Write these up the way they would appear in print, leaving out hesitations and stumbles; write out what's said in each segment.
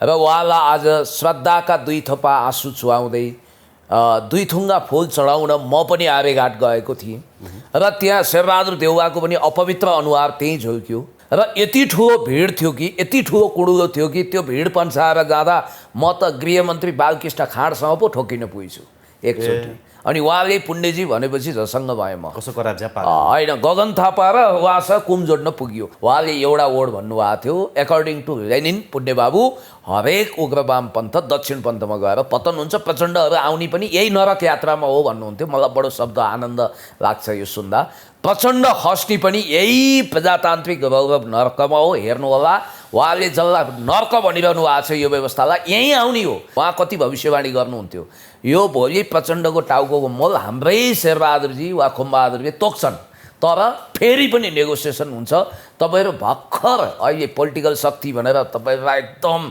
र उहाँलाई आज श्रद्धाका दुई थोपा आँसु चुहाउँदै दुई थुङ्गा फुल चढाउन म पनि आर्यघाट गएको थिएँ र त्यहाँ शेरबहादुर देउवाको पनि अपवित्र अनुहार त्यहीँ झुल्क्यो र यति ठुलो भिड थियो कि यति ठुलो कुडुलो थियो कि त्यो भिड पन्साएर जाँदा म त गृहमन्त्री बालकृष्ण खाँडसँग पो ठोकिन पुगेछु एकचोटि। अनि उहाँले पुण्यजी भनेपछि झसँग भएँ म। कसो करा ज्यापा होइन, गगन थापा र उहाँसँग कुम जोड्न पुग्यो। उहाँले एउटा वर्ड भन्नुभएको थियो, एकर्डिङ टु लेनिन पुण्यबाबु हरेक उग्रवाम पन्थ दक्षिण पन्थमा गएर पतन हुन्छ, प्रचण्डहरू आउने पनि यही नरक यात्रामा हो भन्नुहुन्थ्यो। मलाई बडो शब्द आनन्द लाग्छ यो सुन्दा। प्रचण्ड खस्ने पनि यही प्रजातान्त्रिक गौरव नर्कमा हो, हेर्नु होला। उहाँले जसलाई नर्क भनिरहनु भएको छ यो व्यवस्थालाई, यहीँ आउने हो। उहाँ कति भविष्यवाणी गर्नुहुन्थ्यो, यो भोलि प्रचण्डको टाउको मोल हाम्रै शेरबहादुरजी वा खुमबहादुरले तोक्छन्, तर फेरि पनि नेगोसिएसन हुन्छ। तपाईँहरू भर्खर अहिले पोलिटिकल शक्ति भनेर तपाईँहरूलाई एकदम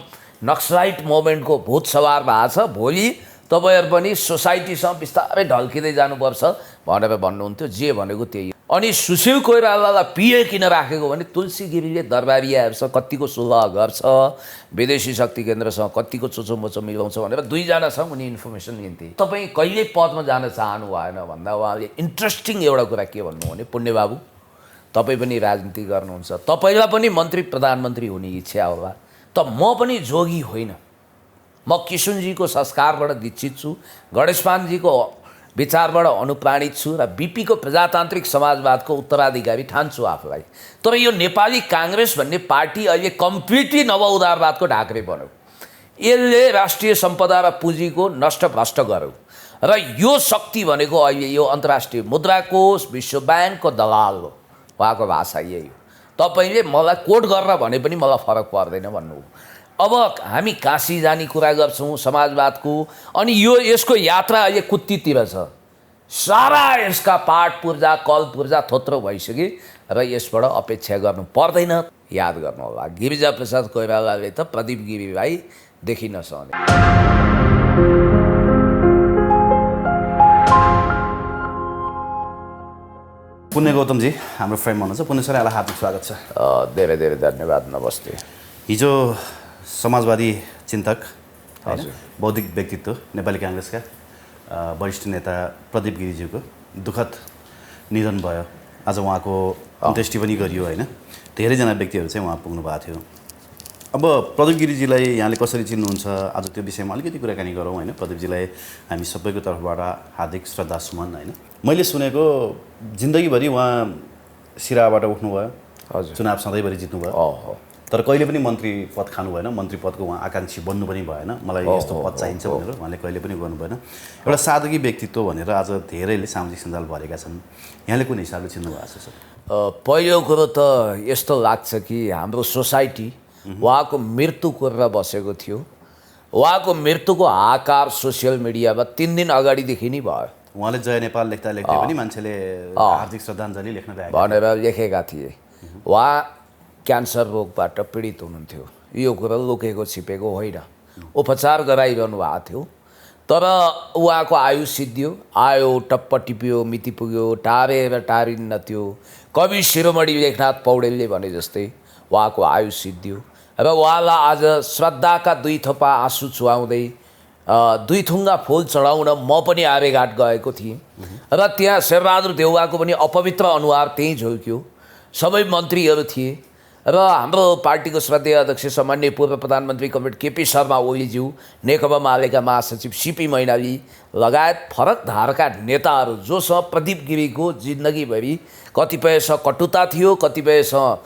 नक्सलाइट मुभमेन्टको भूत सवार भएको छ। भोलि तपाईँहरू पनि सोसाइटीसँग बिस्तारै ढल्किँदै जानुपर्छ भनेर भन्नुहुन्थ्यो। जे भनेको त्यही। अनि सुशील कोइरालालाई पिए किन राखेको भने तुलसी गिरीले दरबारियाहरूसँग कतिको सुलह गर्छ, विदेशी शक्ति केन्द्रसँग कतिको चोचोमोचो मिलाउँछ भनेर दुईजनासँग उनी इन्फर्मेसन लिन्थे। तपाईँ कहिले पदमा जान चाहनु भएन भन्दा उहाँले इन्ट्रेस्टिङ एउटा कुरा के भन्नु भने, पुण्यबाबु तपाईँ पनि राजनीति गर्नुहुन्छ, तपाईँलाई पनि मन्त्री प्रधानमन्त्री हुने इच्छा होला, त म पनि जोगी होइन। म किशुनजीको संस्कारबाट दीक्षित छु, गणेशपानजीको विचारबाट अनुप्राणित छु र बिपीको प्रजातान्त्रिक समाजवादको उत्तराधिकारी ठान्छु आफूलाई। तर यो नेपाली काङ्ग्रेस भन्ने पार्टी अहिले कम्प्लिटली नव उदारवादको ढाक्रे बन्यो। यसले राष्ट्रिय सम्पदा र पुँजीको नष्टभ्रष्ट गर्यो र यो शक्ति भनेको अहिले यो अन्तर्राष्ट्रिय मुद्रा कोष, विश्व ब्याङ्कको दलाल हो। उहाँको भाषा यही हो। तपाईँले मलाई कोट गरेर भने पनि मलाई फरक पर्दैन भन्नु हो। अब हामी काशी जाने कुरा गर्छौँ समाजवादको, अनि यो यसको यात्रा अहिले कुत्तीतिर छ। सारा यसका पाठ पूर्जा कल पूर्जा थोत्रो भइसके र यसबाट अपेक्षा गर्नु पर्दैन। याद गर्नु होला, गिरिजा प्रसाद कोइरालाले त प्रदीप गिरीलाई देखिन नसक्ने। पुण्य गौतमजी हाम्रो फ्रेन्ड हुनुहुन्छ। पुण्य सर, यहाँलाई हार्दिक स्वागत छ। धेरै धेरै धन्यवाद, नमस्ते। हिजो समाजवादी चिन्तक होइन, बौद्धिक व्यक्तित्व नेपाली काङ्ग्रेसका वरिष्ठ नेता प्रदीप गिरीज्यूको दुःखद निधन भयो। आज उहाँको अन्त्येष्टि पनि गरियो होइन। धेरैजना व्यक्तिहरू चाहिँ उहाँ पुग्नु भएको थियो। अब प्रदीप गिरीजीलाई यहाँले कसरी चिन्नुहुन्छ, आज त्यो विषयमा अलिकति कुराकानी गरौँ होइन। प्रदीपजीलाई हामी सबैको तर्फबाट हार्दिक श्रद्धासुमन होइन। मैले सुनेको जिन्दगीभरि उहाँ सिराबाट उठ्नुभयो, हजुर, चुनाव सधैँभरि जित्नुभयो, तर कहिले पनि मन्त्री पद खानु भएन। मन्त्री पदको उहाँ आकाङ्क्षी बन्नु पनि भएन। मलाई यस्तो पद चाहिन्छ भनेर उहाँले कहिले पनि गर्नु भएन। एउटा सादगी व्यक्तित्व भनेर आज धेरैले सामाजिक सञ्जाल भरेका छन्। यहाँले कुन हिसाबले चिन्नु भएको छ सर? पहिलो कुरो त यस्तो लाग्छ कि हाम्रो सोसाइटी उहाँको मृत्यु गरेर बसेको थियो। उहाँको मृत्युको हाहाकार सोसियल मिडियामा 3 दिन अगाडिदेखि नै भयो। उहाँले जय नेपाल लेख्दा लेख्दै पनि मान्छेले हार्दिक श्रद्धाञ्जली लेख्न गए भनेर लेखेका थिए। उहाँ क्यान्सर रोगबाट पीडित हुनुहुन्थ्यो। यो कुरा लुकेको छिपेको होइन, उपचार गराइरहनु भएको थियो। तर उहाँको आयु सिद्धियो, आयो टप्प टिप्यो, मिति पुग्यो, टारेर टारिन्न थियो। कवि शिरोमणि लेखनाथ पौडेलले भने जस्तै उहाँको आयु सिद्धियो र उहाँलाई आज श्रद्धाका दुई थोपा आँसु चुहाउँदै दुई थुङ्गा फुल चढाउन म पनि आर्यघाट गएको थिएँ र त्यहाँ शेरबहादुर देउवाको पनि अपवित्र अनुहार त्यहीँ झुल्क्यो। सबै मन्त्रीहरू थिए र हाम्रो पार्टीको श्रद्धेय अध्यक्ष सामान्य पूर्व प्रधानमन्त्री कमरेड केपी शर्मा ओलीज्यू, नेकपा मालेका महासचिव सीपी मैनाली लगायत फरक धारका नेताहरू जोसँग प्रदीप गिरीको जिन्दगीभरि कतिपयसँग कटुता थियो, कतिपयसँग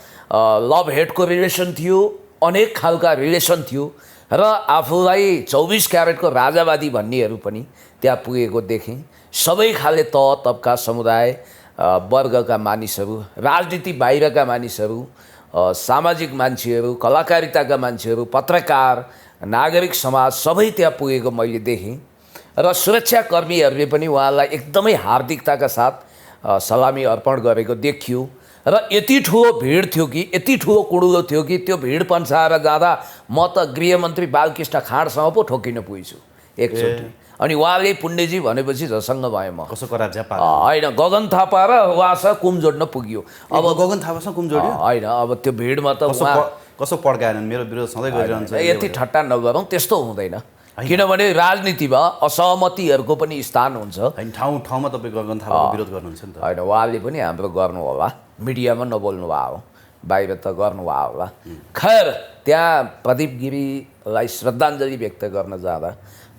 लभ हेटको रिलेसन थियो, अनेक खालका रिलेसन थियो र आफूलाई 24 क्यारेटको राजावादी भन्नेहरू पनि त्यहाँ पुगेको देखेँ। सबै खाले तह तबका समुदाय वर्गका मानिसहरू, राजनीति बाहिरका मानिसहरू, सामाजिक मान्छेहरू, कलाकारिताका मान्छेहरू, पत्रकार, नागरिक समाज सबै त्यहाँ पुगेको मैले देखेँ र सुरक्षाकर्मीहरूले पनि उहाँलाई एकदमै हार्दिकताका साथ सलामी अर्पण गरेको देखियो र यति ठुलो भिड थियो कि यति ठुलो कुडुलो थियो कि त्यो भिड पन्साएर जाँदा म त गृहमन्त्री बालकृष्ण खाँडसँग पो ठोकिन पुगेछु एकचोटि। अनि उहाँले पुण्यजी भनेपछि झसँग भएँ म। कसो करा ज्यापा होइन, गगन थापा र उहाँसँग कुम जोड्न पुग्यो। अब गगन थापासँग कुम जोड्यो होइन, अब त्यो भिडमा त कसो पड्काएनन् मेरो विरोध सधैँ गरिरहन्छ यति ठट्टा नगरौँ, त्यस्तो हुँदैन। किनभने राजनीतिमा असहमतिहरूको पनि स्थान हुन्छ। होइन, ठाउँ ठाउँमा तपाईँ गगन थापाको विरोध गर्नुहुन्छ नि त। होइन, उहाँले पनि हाम्रो गर्नु होला, मिडियामा नबोल्नु भयो, बाहिर त गर्नुभयो होला। खैर, त्यहाँ प्रदीप गिरीलाई श्रद्धाञ्जली व्यक्त गर्न जाँदा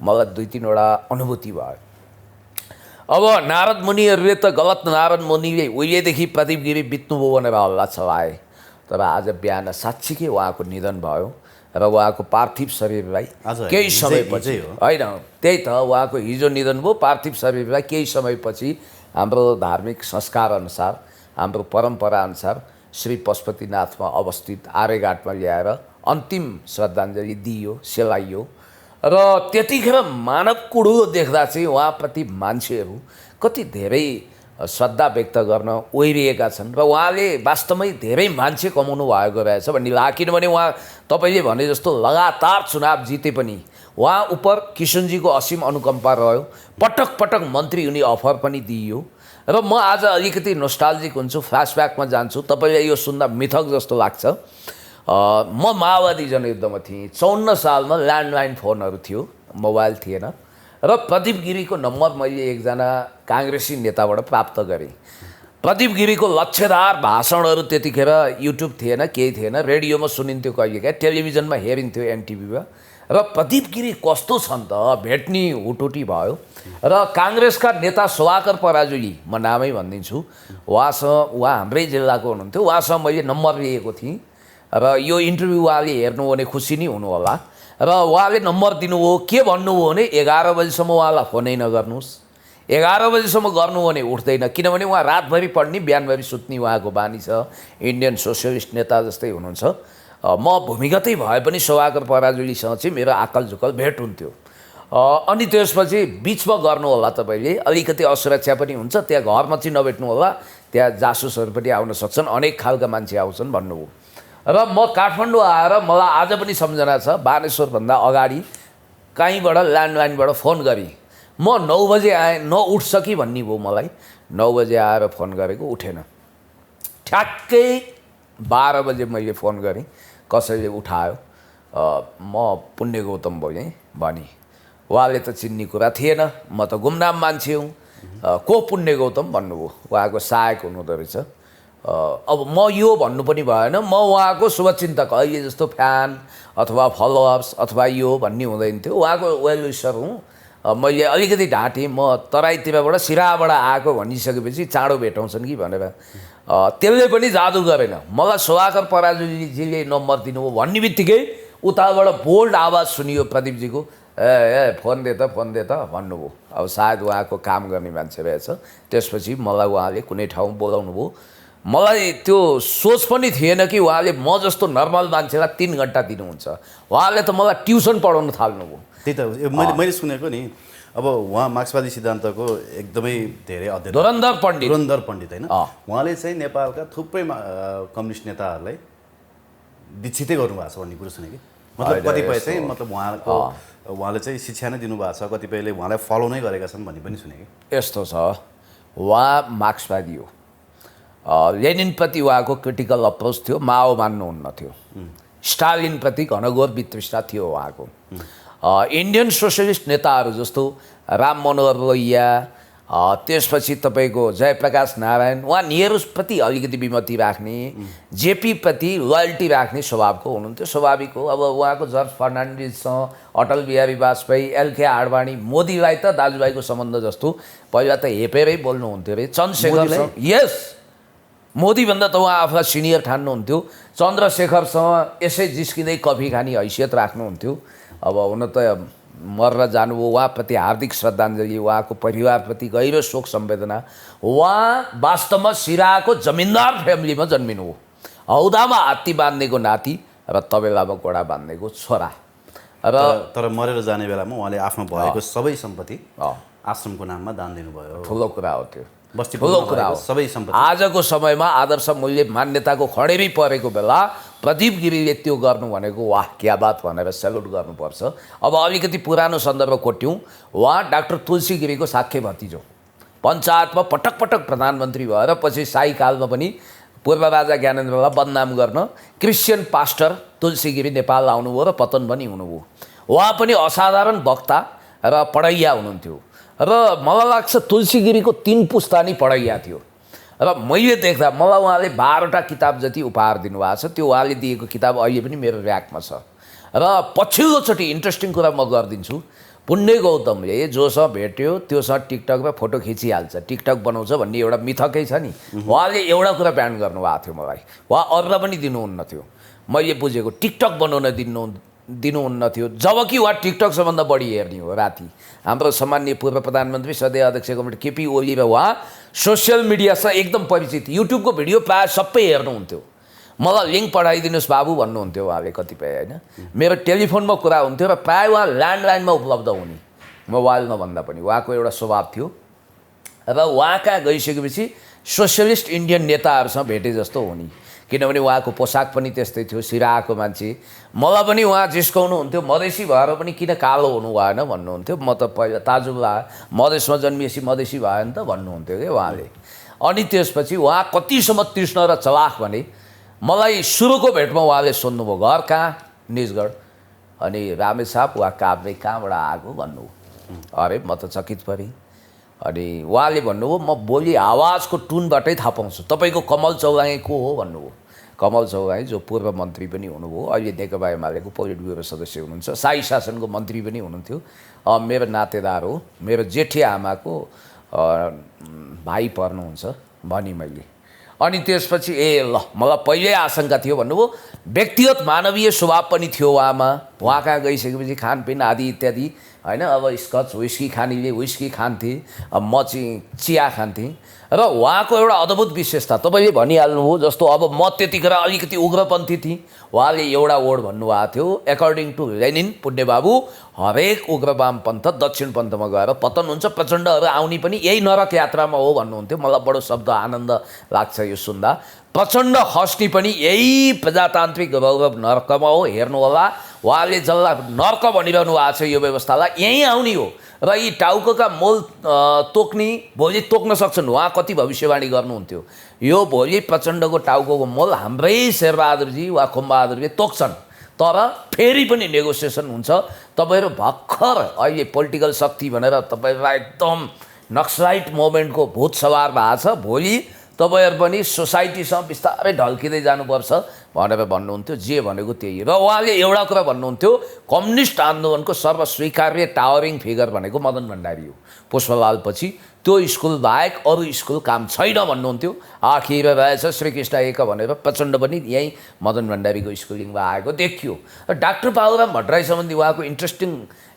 मलाई 2-3वटा अनुभूति भयो। अब नारद मुनिहरूले त गलत, नारद मुनिले उहिलेदेखि प्रदीप गिरी बित्नुभयो भनेर हल्ला चलाए, तर आज बिहान साँच्चीकै उहाँको निधन भयो र उहाँको पार्थिव शरीरलाई केही समयपछि, होइन त्यही त, उहाँको हिजो निधन भयो, पार्थिव शरीरलाई केही समयपछि हाम्रो धार्मिक संस्कारअनुसार, हाम्रो परम्पराअनुसार श्री पशुपतिनाथमा अवस्थित आर्यघाटमा ल्याएर अन्तिम श्रद्धाञ्जली दिइयो, सेलाइयो। र त्यतिखेर मानव कुडो देख्दा चाहिँ उहाँप्रति मान्छेहरू कति धेरै श्रद्धा व्यक्त गर्न ओहिरिएका छन् र उहाँले वास्तवमै धेरै मान्छे कमाउनु भएको रहेछ भन्ने लाग्यो। किनभने उहाँ तपाईँले भने जस्तो लगातार चुनाव जिते पनि उहाँ उप किसनजीको असीम अनुकम्पा रह्यो, पटक पटक मन्त्री हुने अफर पनि दिइयो। र म आज अलिकति नोस्टाल्जिक हुन्छु, फ्ल्यासब्याकमा जान्छु, तपाईँलाई यो सुन्दा मिथक जस्तो लाग्छ। म माओवादी जनयुद्धमा थिएँ, 54 सालमा ल्यान्डलाइन फोनहरू थियो, मोबाइल थिएन, र प्रदीप गिरीको नम्बर मैले एकजना काङ्ग्रेसी नेताबाट प्राप्त गरेँ। प्रदीप गिरीको लक्ष्यदार भाषणहरू त्यतिखेर युट्युब थिएन, केही थिएन, रेडियोमा सुनिन्थ्यो, कहिलेकाहीँ टेलिभिजनमा हेरिन्थ्यो, एनटिभीमा। र प्रदीप गिरी कस्तो छन् त, भेट्ने हुटुटी भयो। र काङ्ग्रेसका नेता सुभाकर पराजुली, म नामै भनिदिन्छु, उहाँ हाम्रै जिल्लाको हुनुहुन्थ्यो, उहाँसँग मैले नम्बर लिएको थिएँ र यो इन्टरभ्यू उहाँले हेर्नु भने खुसी नै हुनु होला। र उहाँले नम्बर दिनुभयो, के भन्नुभयो भने 11 बजीसम्म उहाँलाई फोनै नगर्नुहोस्, 11 बजीसम्म गर्नु भने उठ्दैन, किनभने उहाँ रातभरि पढ्ने, बिहानभरि सुत्ने उहाँको बानी छ, इन्डियन सोसियलिस्ट नेता जस्तै हुनुहुन्छ। म भूमिगतै भए पनि सुभाकर पराजुलीसँग चाहिँ मेरो आकल झुकल भेट हुन्थ्यो। अनि त्यसपछि बिचमा गर्नु होला, तपाईँले अलिकति असुरक्षा पनि हुन्छ, त्यहाँ घरमा चाहिँ नभेट्नु होला, त्यहाँ जासुसहरू पनि आउन सक्छन्, अनेक खालका मान्छे आउँछन् भन्नुभयो। र म काठमाडौँ आएर मलाई आज पनि सम्झना छ, बानेश्वरभन्दा अगाडि कहीँबाट ल्यान्डलाइनबाट फोन गरेँ, म 9 बजे आएँ, नउठ्छ कि भन्ने भयो मलाई। 9 बजे आएर फोन गरेको, उठेन। ठ्याक्कै 12 बजे मैले फोन गरेँ, कसैले उठायो, म पुण्य गौतम बोलेँ भने, उहाँले त चिन्ने कुरा थिएन, म त गुमनाम मान्छे हुँ, को पुण्य गौतम भन्नुभयो, उहाँको सहायक हुनुहुँदो रहेछ। अब म यो भन्नु पनि भएन, म उहाँको शुभचिन्तक, अहिले जस्तो फ्यान अथवा फलोअर्स अथवा यो भन्ने हुँदैन थियो, उहाँको वेल विसर हुँ। मैले अलिकति ढाँटेँ, म तराईतिरबाट सिराबाट आएको भनिसकेपछि चाँडो भेटाउँछन् कि भनेर। त्यसले पनि जादु गरेन, मलाई सुभाकर पराजुलीजीले नम्बर दिनुभयो भन्ने बित्तिकै उताबाट बोल्ड आवाज सुनियो प्रदीपजीको, ए फोन दे त भन्नुभयो। अब सायद उहाँको काम गर्ने मान्छे रहेछ। त्यसपछि मलाई उहाँले कुनै ठाउँ बोलाउनु भयो, मलाई त्यो सोच पनि थिएन कि उहाँले म जस्तो नर्मल मान्छेलाई 3 घन्टा दिनुहुन्छ। उहाँले त मलाई ट्युसन पढाउन थाल्नुभयो। त्यही त मैले सुनेको नि, अब उहाँ मार्क्सवादी सिद्धान्तको एकदमै धेरै अध्ययन, धुरन्धर पण्डित होइन, उहाँले चाहिँ नेपालका थुप्रै कम्युनिस्ट नेताहरूलाई दीक्षितै गर्नुभएको छ भन्ने कुरो सुने कि, मतलब कतिपय चाहिँ मतलब उहाँले चाहिँ शिक्षा नै दिनुभएको छ, कतिपयले उहाँलाई फलो नै गरेका छन् भन्ने पनि सुने कि। यस्तो छ, उहाँ मार्क्सवादी हो, लेनिनप्रति उहाँको क्रिटिकल अप्रोच थियो, माओ मान्नुहुन्न थियो, स्टालिनप्रति घनघोर वितृष्णा थियो उहाँको। इन्डियन सोसियलिस्ट नेताहरू जस्तो राम मनोहर लोहिया, त्यसपछि तपाईँको जयप्रकाश नारायण, उहाँ नेहरूप्रति अलिकति विमति राख्ने, जेपीप्रति लोयल्टी राख्ने स्वभावको हुनुहुन्थ्यो, स्वाभाविक हो। अब उहाँको जर्ज फर्नान्डिससँग अटल बिहारी वाजपेयी, एलके आडवाणी, मोदीलाई त दाजुभाइको सम्बन्ध जस्तो पहिला त हेपेरै बोल्नुहुन्थ्यो अरे। चन्द्रशेखर, यस, मोदीभन्दा त उहाँ आफूलाई सिनियर ठान्नुहुन्थ्यो। चन्द्रशेखरसँग यसै जिस्किँदै कफी खाने हैसियत राख्नुहुन्थ्यो। अब हुन त मरेर जानुभयो, उहाँप्रति हार्दिक श्रद्धाञ्जली, उहाँको परिवारप्रति गहिरो शोक सम्वेदना। उहाँ वास्तवमा सिराहाको जमिनदार फ्यामिलीमा जन्मिनु हो, हौदामा हात्ती बाँध्नेको नाति र तबेलामा घोडा बाँध्नेको छोरा। र तर मरेर जाने बेलामा उहाँले आफ्नो भएको सबै सम्पत्ति आश्रमको नाममा दान दिनुभयो। ठुलो कुरा हो त्यो, बस्ती ठुलो कुरा हो। सबै सम्पत्ति आजको समयमा आदर्श मूल्य मान्यताको खडेरी परेको बेला प्रदीप गिरीले त्यो गर्नु भनेको वाह क्या बात भनेर सेल्युट गर्नुपर्छ। अब अलिकति पुरानो सन्दर्भ कोट्यौँ, उहाँ डाक्टर तुलसी गिरीको साख्य भतिजो, पञ्चायतमा पटक पटक प्रधानमन्त्री भएर पछि शाही कालमा पनि पूर्व राजा ज्ञानेन्द्रलाई बदनाम गर्न क्रिस्चियन पास्टर तुलसी गिरी नेपाल आउनुभयो र पतन पनि हुनुभयो। उहाँ पनि असाधारण वक्ता र पढैया हुनुहुन्थ्यो र मलाई लाग्छ तुलसी गिरीको 3 पुस्ता नि पढैया थियो र मैले देख्दा मलाई उहाँले 12वटा किताब जति उपहार दिनुभएको छ। त्यो उहाँले दिएको किताब अहिले पनि मेरो ऱ्याकमा छ। र पछिल्लोचोटि इन्ट्रेस्टिङ कुरा म गरिदिन्छु, पुण्य गौतमले जोसँग भेट्यो त्योसँग टिकटकमा फोटो खिचिहाल्छ, टिकटक बनाउँछ भन्ने एउटा मिथकै छ नि। उहाँले एउटा कुरा ब्यान गर्नुभएको थियो मलाई, उहाँ अरूलाई पनि दिनुहुन्न थियो। मैले बुझेको टिकटक बनाउन दिनुहुन्न थियो, जबकि उहाँ टिकटक सबभन्दा बढी हेर्ने हो राति। हाम्रो सामान्य पूर्व प्रधानमन्त्री सधैँ अध्यक्ष कमिटी केपी ओली र उहाँ सोसियल मिडियासँग एकदम परिचित, युट्युबको भिडियो प्रायः सबै हेर्नुहुन्थ्यो। मलाई लिङ्क पठाइदिनुहोस् बाबु भन्नुहुन्थ्यो उहाँले कतिपय, होइन मेरो टेलिफोनमा कुरा हुन्थ्यो र प्रायः उहाँ ल्यान्डलाइनमा उपलब्ध हुने, मोबाइल नभन्दा पनि। उहाँको एउटा स्वभाव थियो र उहाँ कहाँ गइसकेपछि सोसियलिस्ट इन्डियन नेताहरूसँग भेटे जस्तो हुने, किनभने उहाँको पोसाक पनि त्यस्तै थियो, सिराएको मान्छे। मलाई पनि उहाँ जिस्काउनुहुन्थ्यो, मधेसी भएर पनि किन कालो हुनु भएन भन्नुहुन्थ्यो। म त पहिला ताजुब लाग्यो, मधेसमा जन्मिएपछि मधेसी भयो नि त भन्नुहुन्थ्यो कि उहाँले। अनि त्यसपछि उहाँ कतिसम्म तृष्ण र चलाख भने मलाई सुरुको भेटमा उहाँले सोध्नुभयो घर कहाँ, निजगढ। अनि रामेछाप वा काभ्रे कहाँबाट आएको भन्नुभयो। अरे म त चकित परेँ। अनि उहाँले भन्नुभयो म बोली आवाजको टुनबाटै थाहा पाउँछु तपाईँको कमल चौलागाई को हो भन्नुभयो। कमल चौलागाई जो पूर्व मन्त्री पनि हुनुभयो, अहिले नेकपा एमालेको पोलिट ब्युरो सदस्य हुनुहुन्छ, शाही शासनको मन्त्री पनि हुनुहुन्थ्यो, मेरो नातेदार हो, मेरो जेठी आमाको भाइ पर्नुहुन्छ भने मैले। अनि त्यसपछि ल मलाई पहिल्यै आशंका थियो भन्नुभयो। व्यक्तिगत मानवीय स्वभाव पनि थियो उहाँमा। उहाँ कहाँ गइसकेपछि खानपिन आदि इत्यादि, होइन अब स्कच विस्की खानेले विस्की खान्थे, म चाहिँ चिया खान्थेँ। र उहाँको एउटा अद्भुत विशेषता तपाईँले भनिहाल्नुभयो जस्तो, अब म त्यतिखेर अलिकति उग्रपन्थी थिएँ। उहाँले एउटा वर्ड भन्नुभएको थियो, एकर्डिङ टु लेनिन पुण्यबाबु हरेक उग्रवाम पन्थ दक्षिण पन्थमा गएर पतन हुन्छ, प्रचण्डहरू आउने पनि यही नरक यात्रामा हो भन्नुहुन्थ्यो। मलाई बडो शब्द आनन्द लाग्छ यो सुन्दा। प्रचण्ड खस्ने पनि यही प्रजातान्त्रिक गौरव नर्कमा हो, हेर्नु होला। उहाँले जसलाई नर्क भनिरहनु भएको छ यो व्यवस्थालाई, यहीँ आउने हो र यी टाउकोका मोल तोक्ने भोलि तोक्न सक्छन्। उहाँ कति भविष्यवाणी गर्नुहुन्थ्यो, यो भोलि प्रचण्डको टाउकोको मोल हाम्रै शेरबहादुरजी वा खुमबहादुरले तोक्छन्, तर फेरि पनि नेगोसिएसन हुन्छ। तपाईँहरू भर्खर अहिले पोलिटिकल शक्ति भनेर तपाईँहरूलाई एकदम नक्सलाइट मोभमेन्टको भूत सवार भएको छ, भोलि तपाईँहरू पनि सोसाइटीसँग बिस्तारै ढल्किँदै जानुपर्छ भनेर भन्नुहुन्थ्यो। जे भनेको त्यही। र उहाँले एउटा कुरा भन्नुहुन्थ्यो, कम्युनिस्ट आन्दोलनको सर्वस्वीकार्य टावरिङ फिगर भनेको मदन भण्डारी हो। पुष्पलाल पछि त्यो स्कुल बाहेक अरू स्कुल काम छैन भन्नुहुन्थ्यो। आखिर रहेछ श्रीकृष्ण एक भनेर प्रचण्ड पनि यहीँ मदन भण्डारीको स्कुलिङमा आएको देखियो। र डाक्टर बाबुराम भट्टराई सम्बन्धी उहाँको इन्ट्रेस्टिङ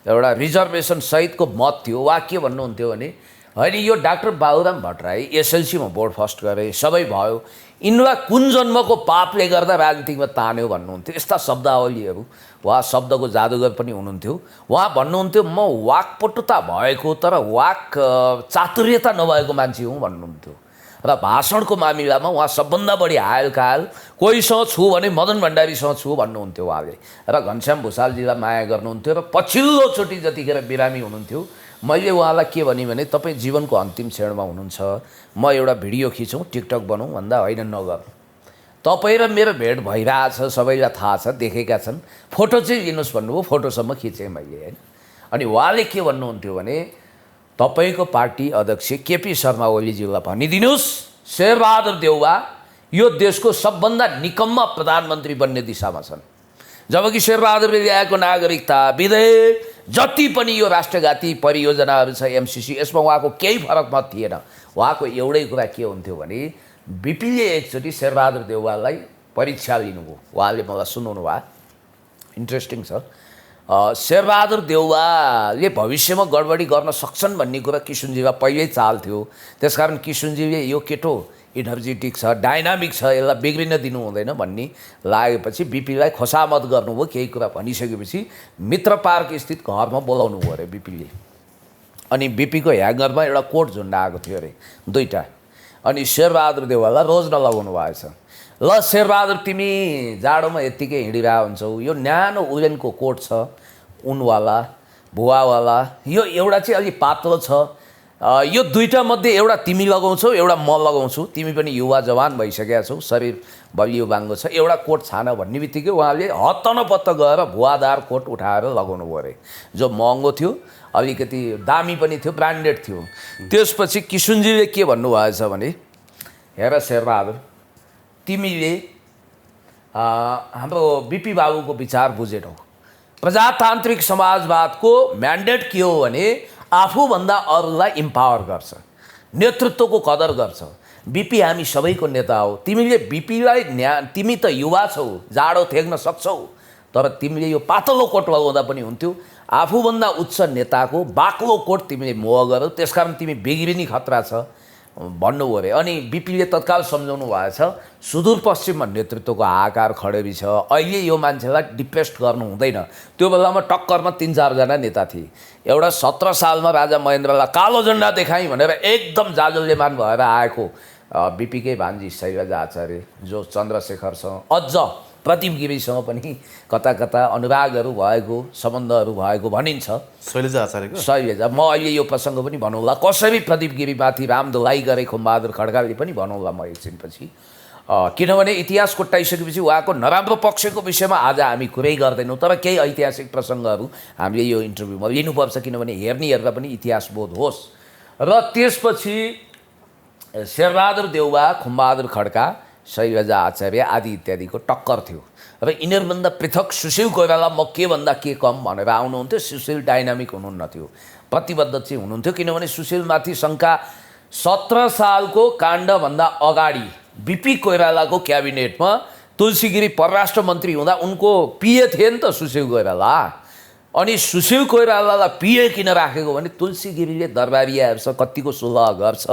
एउटा रिजर्भेसन सहितको मत थियो। उहाँ के भन्नुहुन्थ्यो भने, होइन यो डाक्टर बाबुराम भट्टराई एसएलसीमा बोर्ड फर्स्ट गरे, सबै भयो, यिनलाई कुन जन्मको पापले गर्दा राजनीतिमा तान्यो भन्नुहुन्थ्यो। यस्ता शब्दावलीहरू, उहाँ शब्दको जादुगर पनि हुनुहुन्थ्यो। उहाँ भन्नुहुन्थ्यो म वाक्पटुता भएको तर वाक चातुर्यता नभएको मान्छे हुँ भन्नुहुन्थ्यो। र भाषणको मामिलामा उहाँ सबभन्दा बढी हायल कायल, कोहीसँग छु भने मदन भण्डारीसँग छु भन्नुहुन्थ्यो उहाँले। र घनश्याम भुषालजीलाई माया गर्नुहुन्थ्यो। र पछिल्लोचोटि जतिखेर बिरामी हुनुहुन्थ्यो, मैले उहाँलाई के भने तपाईँ जीवनको अन्तिम क्षणमा हुनुहुन्छ, म एउटा भिडियो खिचौँ टिकटक बनाऊँ भन्दा होइन नगर्नु, तपाईँ र मेरो भेट भइरहेछ, सबैलाई थाहा छ, देखेका छन्, फोटो चाहिँ लिनुहोस् भन्नुभयो। फोटोसम्म खिचेँ मैले, होइन। अनि उहाँले के भन्नुहुन्थ्यो भने, तपाईँको पार्टी अध्यक्ष केपी शर्मा ओलीज्यूलाई भनिदिनुहोस् शेरबहादुर देउवा यो देशको सबभन्दा निकम्मा प्रधानमन्त्री बन्ने दिशामा छन्, जबकि शेरबहादुरले ल्याएको नागरिकता विधेयक जति पनि यो राष्ट्रघाती परियोजनाहरू छ एमसिसी, यसमा उहाँको केही फरक मत थिएन। उहाँको एउटै कुरा के हुन्थ्यो भने, बिपीले एकचोटि शेरबहादुर देउवालाई परीक्षा लिनुभयो। उहाँले मलाई सुनाउनु भयो, इन्ट्रेस्टिङ छ। शेरबहादुर देउवाले भविष्यमा गडबडी गर्न सक्छन् भन्ने कुरा किशुनजीलाई पहिल्यै चाल थियो। त्यसकारण किशुनजीले यो केटो इनर्जेटिक छ, डाइनामिक छ, यसलाई बिग्रिन दिनु हुँदैन भन्ने लागेपछि बिपीलाई खोसामत गर्नुभयो। केही कुरा भनिसकेपछि मित्र पार्क स्थित घरमा बोलाउनु भयो अरे बिपीले। अनि बिपीको ह्याङ्गरमा एउटा कोट झुन्डाएको थियो अरे, 2टा। अनि शेरबहादुर देउवालाई रोज नलगाउनु भएछ। ल शेरबहादुर तिमी जाडोमा यत्तिकै हिँडिरहेको हुन्छौ, यो न्यानो उलेनको कोट छ, उनवाला भुवावाला, यो एउटा चाहिँ अलि पातलो छ, यो दुईटा मध्ये एउटा तिमी लगाउँछौ, एउटा म लगाउँछु, तिमी पनि युवा जवान भइसकेका छौ, शरीर बलियो बाङ्गो छ, एउटा कोट छान भन्ने बित्तिकै उहाँले हत्तनपत्त गएर भुवादार कोट उठाएर लगाउनु भयो अरे, जो महँगो थियो, अलिकति दामी पनि थियो, ब्रान्डेड थियो। त्यसपछि किशुनजीले के भन्नुभएछ भने, हेर शेरबहादुर, तिमीले हाम्रो बिपी बाबुको विचार बुझेनौ। प्रजातान्त्रिक समाजवादको म्यान्डेट के हो भने आफूभन्दा अरूलाई इम्पावर गर्छ, नेतृत्वको कदर गर्छ। बिपी हामी सबैको नेता हो। तिमीले बिपीलाई तिमी त युवा छौ, जाडो थेग्न सक्छौ, तर तिमीले यो पातलो कोट लगाउँदा पनि हुन्थ्यो। आफूभन्दा उच्च नेताको बाक्लो कोट तिमीले मोह गर्यौ, त्यसकारण तिमी बिग्रिने खतरा छ भन्नुभयो अरे। अनि बिपीले तत्काल सम्झाउनु भएछ, सुदूरपश्चिममा नेतृत्वको हाहाकार खडेरी छ, अहिले यो मान्छेलाई डिप्रेस्ड गर्नु हुँदैन। त्यो बेलामा टक्करमा 3-4 जना नेता थिए। एउटा 17 सालमा राजा महेन्द्रलाई कालो झन्डा देखाएँ भनेर एकदम जाजल्यमान भएर आएको बिपीकै भान्जी शैलजा आचार्य, जो चन्द्रशेखरसँग अझ प्रदीप गिरीसँग पनि कता कता अनुरागहरू भएको, सम्बन्धहरू भएको भनिन्छ। शैलजा आचार्यको शैलजा, म अहिले यो प्रसङ्ग पनि भनौँला, कसरी प्रदीप गिरीमाथि रामदुलाई गरे खुमबहादुर खड्काले पनि भनौँला म एकछिनपछि। किनभने इतिहास कोट्टाइसकेपछि उहाँको नराम्रो पक्षको विषयमा आज हामी कुरै गर्दैनौँ, तर केही ऐतिहासिक प्रसङ्गहरू हामीले यो इन्टरभ्यूमा लिनुपर्छ, किनभने हेर्नेहरूलाई पनि इतिहास बोध होस्। र त्यसपछि शेरबहादुर देउवा, खुमबहादुर खड्का, शैलजा आचार्य आदि इत्यादिको टक्कर थियो। र यिनीहरूभन्दा पृथक सुशील कोइराला म के भन्दा के कम भनेर आउनुहुन्थ्यो। सुशील डाइनामिक हुनुहुन्न थियो, प्रतिबद्ध चाहिँ हुनुहुन्थ्यो, किनभने सुशीलमाथि शङ्का 17 सालको काण्डभन्दा अगाडि बिपी कोइरालाको क्याबिनेटमा तुलसी गिरी परराष्ट्र मन्त्री हुँदा उनको पिए थिए नि त सुशील कोइराला। अनि सुशील कोइरालालाई पिए किन राखेको भने तुलसी गिरीले दरबारियाहरूसँग कतिको सुलह गर्छ,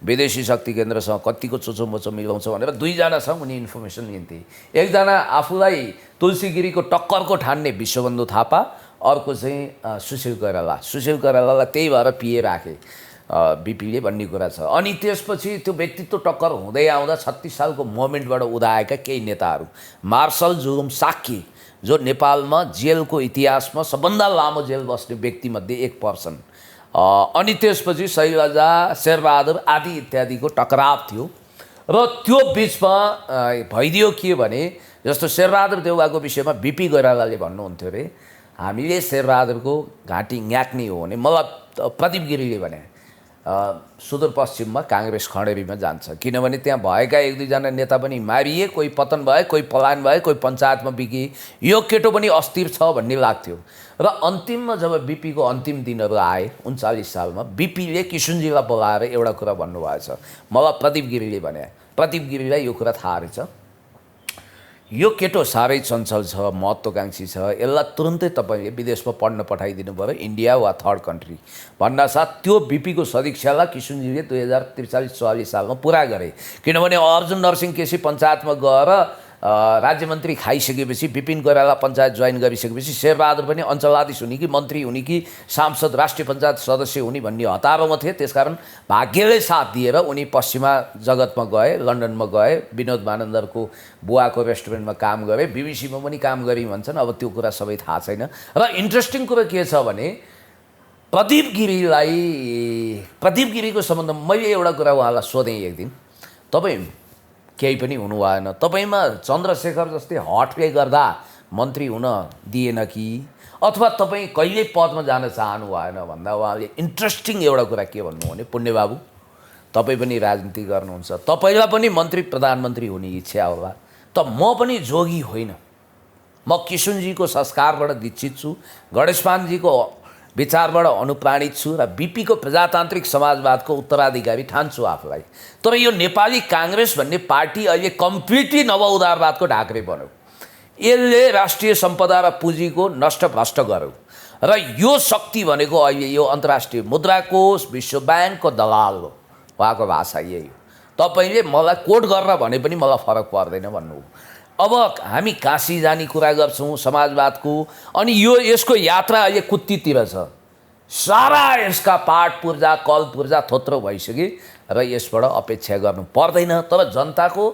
विदेशी शक्ति केन्द्रसँग कतिको चोचोमोचो मिलाउँछ भनेर दुईजनासँग उनी इन्फर्मेसन लिन्थे। एकजना आफूलाई तुलसी गिरीको टक्करको ठान्ने विश्वबन्धु थापा, अर्को चाहिँ सुशील कोइराला। सुशील कोइरालालाई त्यही भएर पिए राखे बिपीले भन्ने कुरा छ। अनि त्यसपछि त्यो व्यक्तित्व टक्कर हुँदै आउँदा 36 सालको मोमेन्टबाट उदाएका केही नेताहरू, मार्शल जुलुम साक्की, जो नेपालमा जेलको इतिहासमा सबभन्दा लामो जेल बस्ने व्यक्तिमध्ये एक पर्सन, अनि त्यसपछि शैलजा, शेरबहादुर आदि इत्यादिको टकराव थियो। र त्यो बिचमा भइदियो के भने, जस्तो शेरबहादुर देउवाको विषयमा बिपी कोइरालाले भन्नुहुन्थ्यो अरे, हामीले शेरबहादुरको घाँटी न्याक्ने हो भने मलाई प्रदीप गिरीले भने सुदूरपश्चिममा काङ्ग्रेस खडेरीमा जान्छ, किनभने त्यहाँ भएका 1-2 नेता पनि मारिए, कोही पतन भए, कोही पलायन भए, कोही पञ्चायतमा बिके, यो केटो पनि अस्थिर छ भन्ने लाग्थ्यो। र अन्तिममा जब बिपीको अन्तिम दिनहरू आए 39 सालमा, बिपीले किशुनजीलाई बोलाएर एउटा कुरा भन्नुभएछ, मलाई प्रदीप गिरीले भने, प्रदीप गिरीलाई यो कुरा थाहा रहेछ, यो केटो साह्रै चञ्चल छ, महत्त्वकाङ्क्षी छ, यसलाई तुरुन्तै तपाईँले विदेशमा पढ्न पठाइदिनु पऱ्यो, इन्डिया वा थर्ड कन्ट्री भन्नासाथ त्यो बिपीको सदिक्षालाई किशुनजीले 2043-44 सालमा पुरा गरे। किनभने अर्जुन नरसिंह केसी पञ्चायतमा गएर राज्यमन्त्री खाइसकेपछि, बिपिन कोइराला पञ्चायत जोइन गरिसकेपछि शेरबहादुर पनि अञ्चलाधीश हुने कि मन्त्री हुने कि सांसद, राष्ट्रिय पञ्चायत सदस्य हुने भन्ने हतारोमा थिए। त्यसकारण भाग्यले साथ दिएर उनी पश्चिमा जगतमा गए, लन्डनमा गए, विनोद मानन्दरको बुवाको रेस्टुरेन्टमा काम गरे, बिबिसीमा पनि काम गरी भन्छन्, अब त्यो कुरा सबै थाहा छैन। र इन्ट्रेस्टिङ कुरा के छ भने प्रदीप गिरीको सम्बन्धमा मैले एउटा कुरा उहाँलाई सोधेँ एक दिन, तपाईँ केही पनि हुनु भएन, तपाईँमा चन्द्रशेखर जस्तै हटले गर्दा मन्त्री हुन दिएन कि, अथवा तपाईँ कहिले पदमा जान चाहनु भएन भन्दा उहाँले इन्ट्रेस्टिङ एउटा कुरा के भन्नु भने, पुण्यबाबु तपाईँ पनि राजनीति गर्नुहुन्छ, तपाईँलाई पनि मन्त्री प्रधानमन्त्री हुने इच्छा होला, त म पनि जोगी होइन, म किशुनजीको संस्कारबाट दीक्षित छु, गणेशमानजीको विचारबाट अनुप्राणित छु र बिपीको प्रजातान्त्रिक समाजवादको उत्तराधिकारी ठान्छु आफूलाई। तर यो नेपाली काङ्ग्रेस भन्ने पार्टी अहिले कम्प्लिटली नवउदारवादको ढाक्रे बन्यो, यसले राष्ट्रिय सम्पदा र पुँजीको नष्टभ्रष्ट गर्यो। र यो शक्ति भनेको अहिले यो अन्तर्राष्ट्रिय मुद्रा कोष, विश्व ब्याङ्कको दलाल हो, उहाँको भाषा यही हो। तपाईँले मलाई कोट गरेर भने पनि मलाई फरक पर्दैन भन्नु। अब हामी काशी जाने कुरा गर्छौँ समाजवादको, अनि यसको यात्रा अहिले कुत्तीतिर छ, सारा यसका पाठ पूर्जा कल पूर्जा थोत्रो भइसके र यसबाट अपेक्षा गर्नु पर्दैन। तर जनताको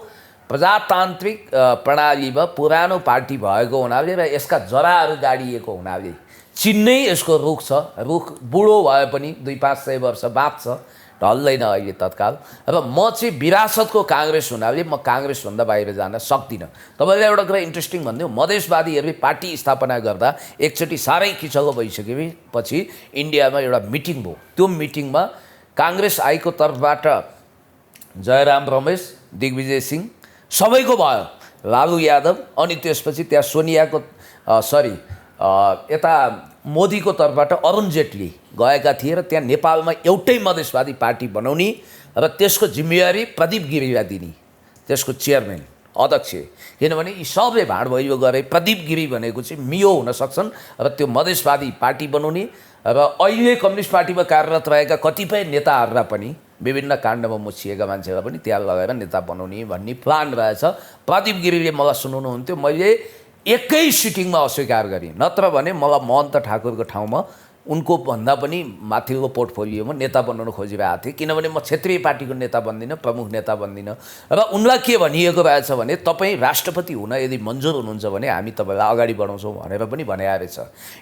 प्रजातान्त्रिक प्रणालीमा पुरानो पार्टी भएको हुनाले र यसका जराहरू गाडिएको हुनाले चिन नै यसको रुख छ, रुख बुढो भए पनि 200-500 वर्ष बाँच्छ, ढल्दैन अहिले तत्काल। र म चाहिँ विरासतको काङ्ग्रेस हुनाले म काङ्ग्रेसभन्दा बाहिर जान सक्दिनँ। तपाईँलाई एउटा कुरा इन्ट्रेस्टिङ भनिदिउँ, मधेसवादीहरूले पार्टी स्थापना गर्दा एकचोटि साह्रै किचलो भइसकेपछि इन्डियामा एउटा मिटिङ भयो। त्यो मिटिङमा काङ्ग्रेस आईको तर्फबाट जयराम रमेश, दिग्विजय सिंह सबैको भयो, लालु यादव, अनि त्यसपछि त्यहाँ सोनियाको यता मोदीको तर्फबाट अरुण जेटली गएका थिए र त्यहाँ नेपालमा एउटै मधेसवादी पार्टी बनाउने र त्यसको जिम्मेवारी प्रदीप गिरीलाई दिने, त्यसको चेयरम्यान अध्यक्ष। किनभने यी सबले भाँडभैलो गरे, प्रदीप गिरी भनेको चाहिँ मियो हुन सक्छन् र त्यो मधेसवादी पार्टी बनाउने र अहिले कम्युनिस्ट पार्टीमा कार्यरत रहेका कतिपय नेताहरूलाई पनि विभिन्न काण्डमा मुछिएका मान्छेलाई पनि त्यहाँ लगाएर नेता बनाउने भन्ने प्लान रहेछ। प्रदीप गिरीले मलाई सुनाउनुहुन्थ्यो, मैले एकै सिटिङमा अस्वीकार गरेँ, नत्र भने मलाई महन्त ठाकुरको ठाउँमा उनको भन्दा पनि माथिल्लो पोर्टफोलियोमा नेता बनाउन खोजिरहेको थिएँ। किनभने म क्षेत्रीय पार्टीको नेता बन्दिनँ, प्रमुख नेता बन्दिनँ। र उनलाई के भनिएको रहेछ भने तपाईँ राष्ट्रपति हुन यदि मन्जुर हुनुहुन्छ भने हामी तपाईँलाई अगाडि बढाउँछौँ भनेर पनि भनेको रहेछ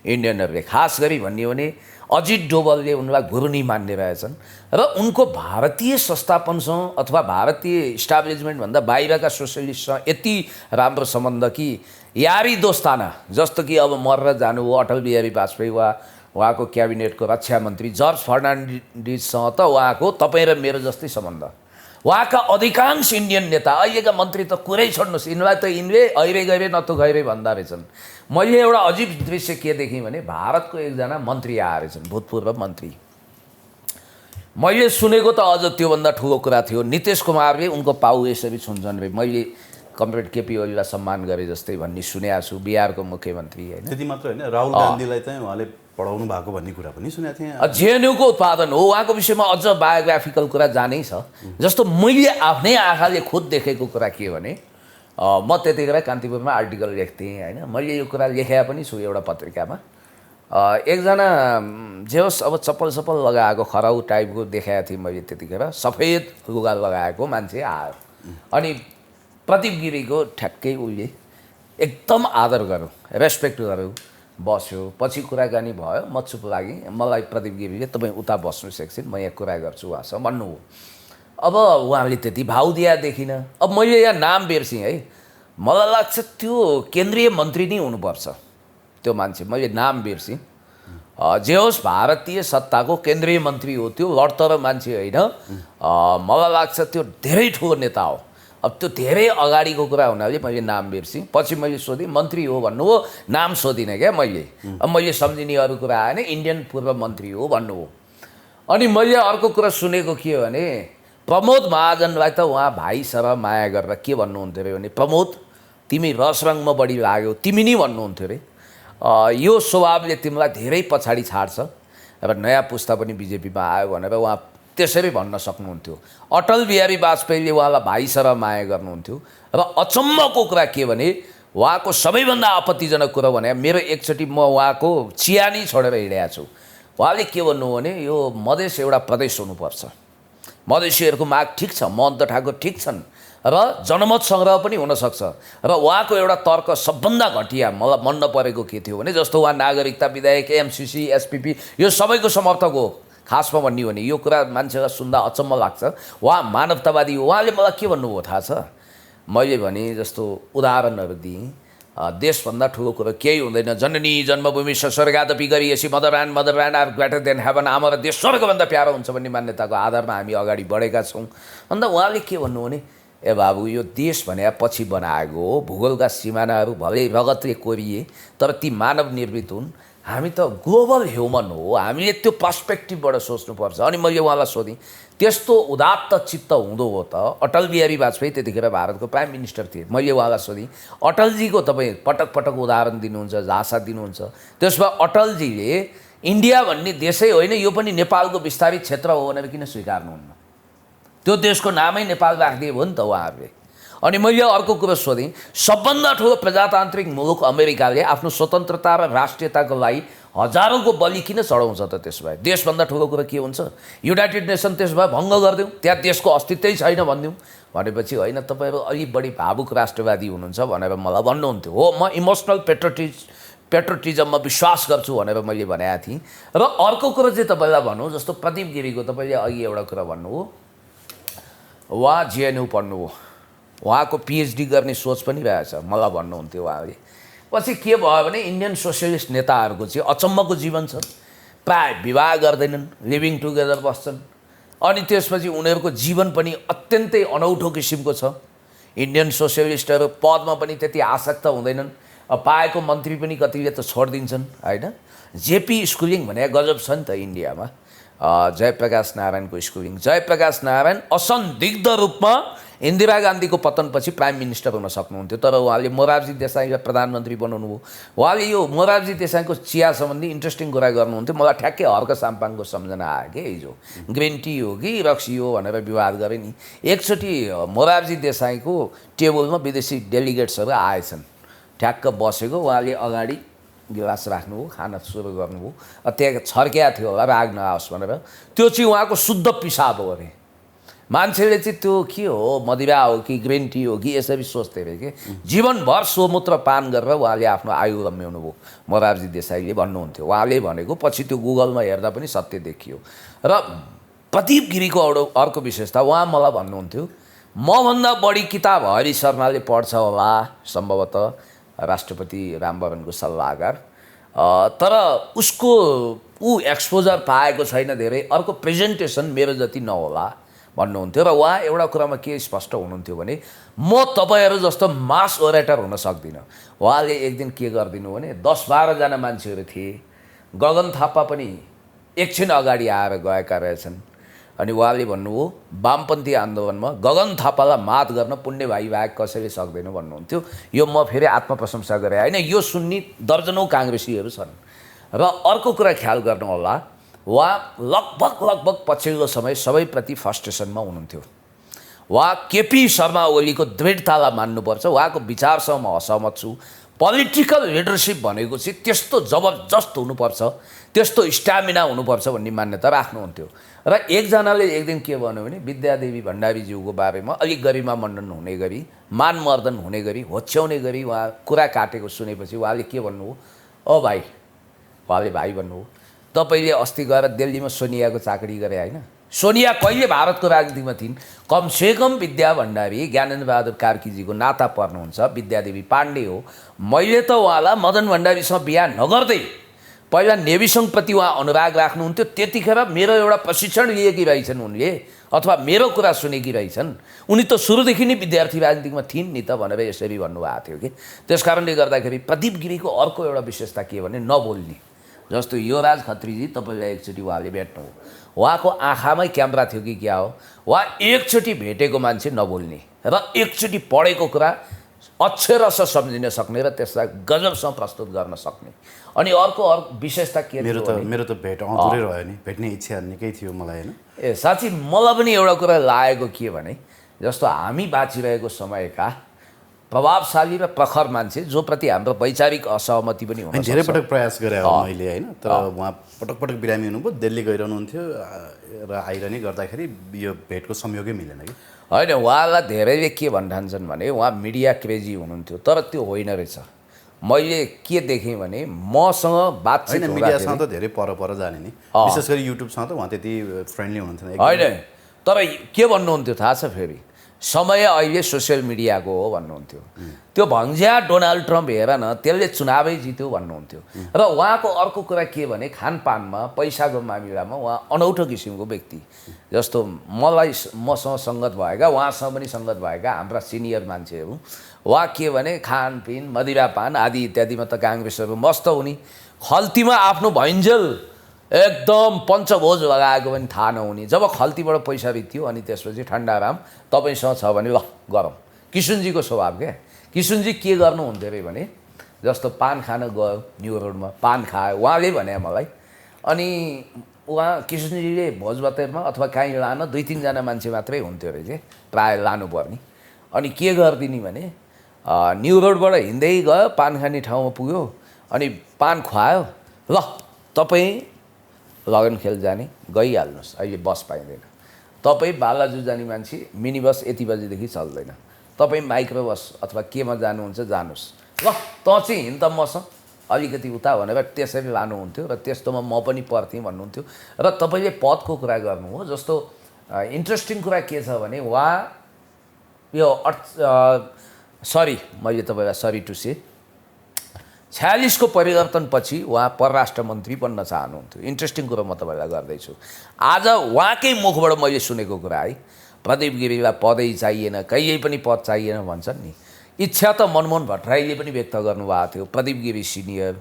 इन्डियनहरूले। खास गरी भनियो भने अजित डोभालले उनलाई गुरुनी मान्ने रहेछन् र उनको भारतीय संस्थापनसँग अथवा भारतीय इस्टाब्लिसमेन्टभन्दा बाहिरका सोसियलिस्टसँग यति राम्रो सम्बन्ध कि यारी दोस्ताना, जस्तो कि अब मरेर जानुभयो अटल बिहारी वाजपेयी वा उहाँको क्याबिनेटको रक्षा मन्त्री जर्ज फर्नान्डिससँग त उहाँको तपाईँ र मेरो जस्तै सम्बन्ध। उहाँका अधिकांश इन्डियन नेता, अहिलेका मन्त्री त कुरै छोड्नुहोस्, यिनलाई त यिनले ऐरे गैरे नतु गैरे भन्दा रहेछन्। मैले एउटा अजिब दृश्य के देखेँ भने भारतको एकजना मन्त्री आएर रहेछन्, भूतपूर्व मन्त्री। मैले सुनेको त अझ त्योभन्दा ठुलो कुरा थियो, नितीश कुमारले उनको पाउ यसरी छुन्छन् रे, मैले कमरेड केपी ओलीलाई सम्मान गरे जस्तै भन्ने सुनेको छु, बिहारको मुख्यमन्त्री होइन। त्यति मात्र होइन, राहुल गान्धीलाई चाहिँ उहाँले पढाउनु भएको भन्ने कुरा पनि सुनेको थिएँ। जेएनयूको उत्पादन हो, उहाँको विषयमा अझ बायोग्राफिकल कुरा जानै छ। जस्तो मैले आफ्नै आँखाले खुद देखेको कुरा के भने, म त्यतिखेर कान्तिपुरमा आर्टिकल लेख्थेँ होइन, मैले यो कुरा लेखेका पनि छु एउटा पत्रिकामा। एकजना जे होस् अब चप्पल सप्पल लगाएको खराउ टाइपको देखाएको थिएँ मैले त्यतिखेर, सफेद लुगा लगाएको मान्छे आयो अनि प्रदीप गिरीको ठ्याक्कै उसले एकदम आदर गर्यो, रेस्पेक्ट गर्यो, बस्यो। पछि कुराकानी भयो, म चुप लागेँ। मलाई प्रदीप गिरीले तपाईँ उता बस्नुहोस् एकछिन, म यहाँ कुरा गर्छु उहाँसँग भन्नुभयो। अब उहाँले त्यति भाउ दिया देखिनँ। अब मैले यहाँ नाम बिर्सेँ है, मलाई लाग्छ त्यो केन्द्रीय मन्त्री नै हुनुपर्छ त्यो मान्छे, मैले नाम बिर्सेँ। जे होस् भारतीय सत्ताको केन्द्रीय मन्त्री हो त्यो, लडतर मान्छे होइन। मलाई लाग्छ त्यो धेरै ठुलो नेता हो। अब त्यो धेरै अगाडिको कुरा हुनाले मैले नाम बिर्सेँ। पछि मैले सोधेँ मन्त्री हो भन्नुभयो, नाम सोधिनँ क्या मैले। अब मैले सम्झिने अरू कुरा आएन, इन्डियन पूर्व मन्त्री हो भन्नुभयो। अनि मैले अर्को कुरा सुनेको के भने प्रमोद महाजनलाई त उहाँ भाइ सर माया गरेर के भन्नुहुन्थ्यो अरे भने, प्रमोद तिमी रसरङमा बढी लाग्यो, तिमी नै भन्नुहुन्थ्यो अरे, यो स्वभावले तिमीलाई धेरै पछाडि छाड्छ र नयाँ पुस्ता पनि बिजेपीमा आयो भनेर उहाँ त्यसरी भन्न सक्नुहुन्थ्यो। अटल बिहारी वाजपेयीले उहाँलाई भाइ सर माया गर्नुहुन्थ्यो। र अचम्मको कुरा के भने उहाँको सबैभन्दा आपत्तिजनक कुरा भने मेरो एकचोटि म उहाँको चिया नै छोडेर हिँडेको छु। उहाँले के भन्नु भने यो मधेस एउटा प्रदेश हुनुपर्छ, मधेसीहरूको माग ठिक छ, महन्त ठाकुर ठिक छन् र जनमत सङ्ग्रह पनि हुनसक्छ। र उहाँको एउटा तर्क सबभन्दा घटिया मलाई मन नपरेको के थियो भने, जस्तो उहाँ नागरिकता विधेयक, एमसिसी, एसपिपी यो सबैको समर्थक हो। खासमा भन्यो भने यो कुरा मान्छेलाई सुन्दा अचम्म लाग्छ, उहाँ मानवतावादी हो। उहाँले मलाई के भन्नुभयो थाहा छ? मैले भने जस्तो उदाहरणहरू दिएँ, देशभन्दा ठुलो कुरो केही हुँदैन, जननी जन्मभूमि स्वर्गादपि गरिएसी motherland are greater than heaven, हाम्रो देश स्वर्गभन्दा प्यारो हुन्छ भन्ने मान्यताको आधारमा हामी अगाडि बढेका छौँ। अन्त उहाँले के भन्नु भने, ए बाबु यो देश भने पछि बनाएको हो, भूगोलका सिमानाहरू भलै रगतले कोरिए तर ती मानव निर्मित हुन्, हामी त ग्लोबल ह्युमन हो, हामीले त्यो पर्सपेक्टिभबाट सोच्नुपर्छ। अनि मैले उहाँलाई सोधेँ त्यस्तो उदात्त चित्त हुँदो हो त अटल बिहारी वाजपेयी त्यतिखेर भारतको प्राइम मिनिस्टर थिए। मैले उहाँलाई सोधेँ अटलजीको तपाईँ पटक पटक उदाहरण दिनुहुन्छ, झाँसा दिनुहुन्छ, त्यसमा अटलजीले इन्डिया भन्ने देशै होइन यो पनि नेपालको विस्तारित क्षेत्र हो भनेर किन स्वीकार्नुहुन्न? त्यो देशको नामै नेपाल राखिदिए भयो नि त उहाँहरूले। अनि मैले अर्को कुरो सोधेँ, सबभन्दा ठुलो प्रजातान्त्रिक मुलुक अमेरिकाले आफ्नो स्वतन्त्रता र राष्ट्रियताको लागि हजारौँको बलि किन चढाउँछ त? त्यस भए देशभन्दा ठुलो कुरो के हुन्छ? युनाइटेड नेसन त्यस भए भङ्ग गरिदिउँ, त्यहाँ देशको अस्तित्वै छैन भनिदिउँ। भनेपछि होइन तपाईँहरू अलिक बढी भावुक राष्ट्रवादी हुनुहुन्छ भनेर मलाई भन्नुहुन्थ्यो। हो, म इमोसनल पेट्रोटिजममा विश्वास गर्छु भनेर मैले भनेको थिएँ। र अर्को कुरो चाहिँ तपाईँलाई भनौँ, जस्तो प्रदीप गिरीको तपाईँले अघि एउटा कुरा भन्नुभयो, उहाँ जिएनयु पढ्नुभयो, उहाँको पिएचडी गर्ने सोच पनि रहेछ मलाई भन्नुहुन्थ्यो उहाँले। पछि के भयो भने इन्डियन सोसियलिस्ट नेताहरूको चाहिँ अचम्मको जीवन छ, प्राय विवाह गर्दैनन्, लिभिङ टुगेदर बस्छन्, अनि त्यसपछि उनीहरूको जीवन पनि अत्यन्तै अनौठो किसिमको छ। इन्डियन सोसियलिस्टहरू पदमा पनि त्यति आसक्त हुँदैनन्, पाएको मन्त्री पनि कतिले त छोडिदिन्छन् होइन। जेपी स्कुलिङ भने गजब छ नि त इन्डियामा, जयप्रकाश नारायणको स्कुलिङ। जयप्रकाश नारायण असन्दिग्ध रूपमा इन्दिरा गान्धीको पतनपछि प्राइम मिनिस्टर हुन सक्नुहुन्थ्यो, तर उहाँले मोरारजी देसाईलाई प्रधानमन्त्री बनाउनु भयो। उहाँले यो मोरारजी देसाईको चिया सम्बन्धी इन्ट्रेस्टिङ कुरा गर्नुहुन्थ्यो, मलाई ठ्याक्कै हर्क साम्पाङको सम्झना आयो कि हिजो, ग्रिन टी हो कि रक्सी हो भनेर विवाद गरे नि। एकचोटि मोरारजी देसाईको टेबलमा विदेशी डेलिगेट्सहरू आएछन्, ठ्याक्क बसेको, उहाँले अगाडि गिलास राख्नुभयो, खाना सुरु गर्नुभयो, त्यहाँ छर्किया थियो होला राग नआओस् भनेर, त्यो चाहिँ उहाँको शुद्ध पिसाब हो अरे। मान्छेले चाहिँ त्यो के हो, मदिरा हो कि ग्रिन टी हो कि यसरी सोच्थे अरे कि। जीवनभर सोमूत्र पान गरेर उहाँले आफ्नो आयु रम्याउनु भयो मोरारजी देसाईले भन्नुहुन्थ्यो। उहाँले भनेको पछि त्यो गुगलमा हेर्दा पनि सत्य देखियो। र प्रदीप गिरीको अर्को विशेषता, उहाँ मलाई भन्नुहुन्थ्यो मभन्दा बढी किताब हरि शर्माले पढ्छ होला सम्भवतः, राष्ट्रपति रामवरणको सल्लाहकार, तर उसको एक्सपोजर पाएको छैन धेरै, अर्को प्रेजेन्टेसन मेरो जति नहोला भन्नुहुन्थ्यो। र उहाँ एउटा कुरामा के स्पष्ट हुनुहुन्थ्यो भने म तपाईँहरू जस्तो मास ओरेटर हुन सक्दिनँ। उहाँले एक दिन के गरिदिनु भने 10-12 जना मान्छेहरू थिए, गगन थापा पनि एकछिन अगाडि आएर गएका रहेछन्, अनि उहाँले भन्नुभयो वामपन्थी आन्दोलनमा गगन थापालाई मात गर्न पुण्य भाइ बाहेक कसैले सक्दैन भन्नुहुन्थ्यो। यो म फेरि आत्मप्रशंसा गरेँ होइन, यो सुन्ने दर्जनौँ काङ्ग्रेसीहरू छन्। र अर्को कुरा ख्याल गर्नु होला, उहाँ लगभग पछिल्लो समय सबैप्रति फ्रस्ट्रेसनमा हुनुहुन्थ्यो। उहाँ केपी शर्मा ओलीको दृढतालाई मान्नुपर्छ, उहाँको विचारसँग म असहमत छु। पोलिटिकल लिडरसिप भनेको चाहिँ त्यस्तो जबरजस्त हुनुपर्छ, त्यस्तो स्ट्यामिना हुनुपर्छ भन्ने मान्यता राख्नुहुन्थ्यो। र एकजनाले एक दिन के भन्यो भने विद्यादेवी भण्डारीज्यूको बारेमा अलिक गरिमा मण्डन हुने गरी, मानमर्दन हुने गरी, होच्याउने गरी उहाँ कुरा काटेको सुनेपछि उहाँले के भन्नुभयो, ओ भाइ, उहाँले भाइ भन्नुभयो, तपाईँले अस्ति गएर दिल्लीमा सोनियाको चाकरी गरे होइन, सोनिया कहिले भारतको राजनीतिमा थिइन्, कमसेकम विद्या भण्डारी ज्ञानेन्द्र बहादुर कार्कीजीको नाता पर्नुहुन्छ, विद्यादेवी पाण्डे हो। मैले त उहाँलाई मदन भण्डारीसँग बिहा नगर्दै पहिला नेविसङ्घप्रति उहाँ अनुराग राख्नुहुन्थ्यो, त्यतिखेर मेरो एउटा प्रशिक्षण लिएकी रहेछन् उनले, अथवा मेरो कुरा सुनेकी रहेछन्, उनी त सुरुदेखि नै विद्यार्थी राजनीतिमा थिइन् नि त भनेर यसरी भन्नुभएको थियो कि। त्यस कारणले गर्दाखेरि प्रदीप गिरीको अर्को एउटा विशेषता के भने नबोल्ने। जस्तो युवराज खत्रीजी तपाईँलाई एकचोटि उहाँले भेट्नुभयो, उहाँको आँखामै क्यामेरा थियो कि क्या हो, उहाँ एकचोटि भेटेको मान्छे नबोल्ने र एकचोटि पढेको कुरा अक्षरश सम्झिन सक्ने र त्यसलाई गजबसँग प्रस्तुत गर्न सक्ने। अनि अर्को विशेषता के मेरो त भेट आउँदै रह्यो नि, भेट्ने इच्छा निकै थियो मलाई होइन। साँच्ची मलाई पनि एउटा कुरा लागेको के भने, जस्तो हामी बाँचिरहेको समयका प्रभावशाली र प्रखर मान्छे जो प्रति हाम्रो वैचारिक असहमति पनि हुन सक्छ। धेरै पटक प्रयास गरेँ मैले होइन, तर उहाँ पटक बिरामी हुनुभयो, दिल्ली गइरहनुहुन्थ्यो र आइरहने गर्दाखेरि यो भेटको संयोगै मिलेन कि होइन। उहाँलाई धेरैले के भन्ठान्छन् भने उहाँ मिडिया क्रेजी हुनुहुन्थ्यो, तर त्यो होइन रहेछ। मैले के देखेँ भने मसँग बातचित होइन, मिडियासँग त धेरै पर जाने नि, विशेष गरी युट्युबसँग त उहाँ त्यति फ्रेन्डली हुनुहुन्थेन होइन। तर के भन्नुहुन्थ्यो थाहा छ, फेरि समय अहिले सोसियल मिडियाको हो भन्नुहुन्थ्यो। त्यो भङ्ज्या डोनाल्ड ट्रम्प हेर न, त्यसले चुनावै जित्यो भन्नुहुन्थ्यो। र उहाँको अर्को कुरा के भने खानपानमा पैसाको मामिलामा उहाँ अनौठो किसिमको व्यक्ति। जस्तो मसँग सङ्गत भएका, उहाँसँग पनि सङ्गत भएका हाम्रा सिनियर मान्छेहरू, उहाँ के भने खानपिन मदिरापान आदि इत्यादिमा त काङ्ग्रेसहरू मस्त हुने, खल्तीमा आफ्नो भैन्जेल एकदम पञ्चभोज लगाएको पनि थाहा नहुने। जब खल्तीबाट पैसा रित्यो अनि त्यसपछि ठन्डाराम तपाईँसँग छ भने ल गरौँ। किसुनजीको स्वभाव क्या, किसुनजी के गर्नुहुन्थ्यो अरे भने जस्तो पान खान गयो न्यु रोडमा, पान खायो उहाँले भने मलाई, अनि उहाँ किसुनजीले भोज भतेरमा अथवा काहीँ लान 2-3 जना मान्छे मात्रै हुन्थ्यो अरे चाहिँ प्रायः लानुपर्ने। अनि के गरिदिने भने न्यु रोडबाट हिँड्दै गयो, पान खाने ठाउँमा पुग्यो, अनि पान खुवायो, ल तपाईँ लगन खेल जाने गइहाल्नुहोस्, अहिले बस पाइँदैन। तपाईँ बालाजु जाने मान्छे मिनी बस यति बजीदेखि चल्दैन, तपाईँ माइक्रो बस अथवा केमा जानुहुन्छ जानुहोस्, ल त चाहिँ हिँड त मसँग, अलिकति उता भनेर त्यसरी लानुहुन्थ्यो र त्यस्तोमा म पनि पर्थेँ भन्नुहुन्थ्यो र तपाईँले पदको कुरा गर्नु हो। जस्तो इन्ट्रेस्टिङ कुरा के छ भने उहाँ यो सरी मैले तपाईँलाई सरी टु से 46 को परिवर्तनपछि उहाँ परराष्ट्र मन्त्री बन्न चाहनुहुन्थ्यो। इन्ट्रेस्टिङ कुरा म तपाईँलाई गर्दैछु। आज उहाँकै मुखबाट मैले सुनेको कुरा है, प्रदीप गिरीलाई पदै चाहिएन, कहिल्यै पनि पद चाहिएन भन्छन् नि। इच्छा त मनमोहन भट्टराईले पनि व्यक्त गर्नुभएको थियो। प्रदीप गिरी सिनियर,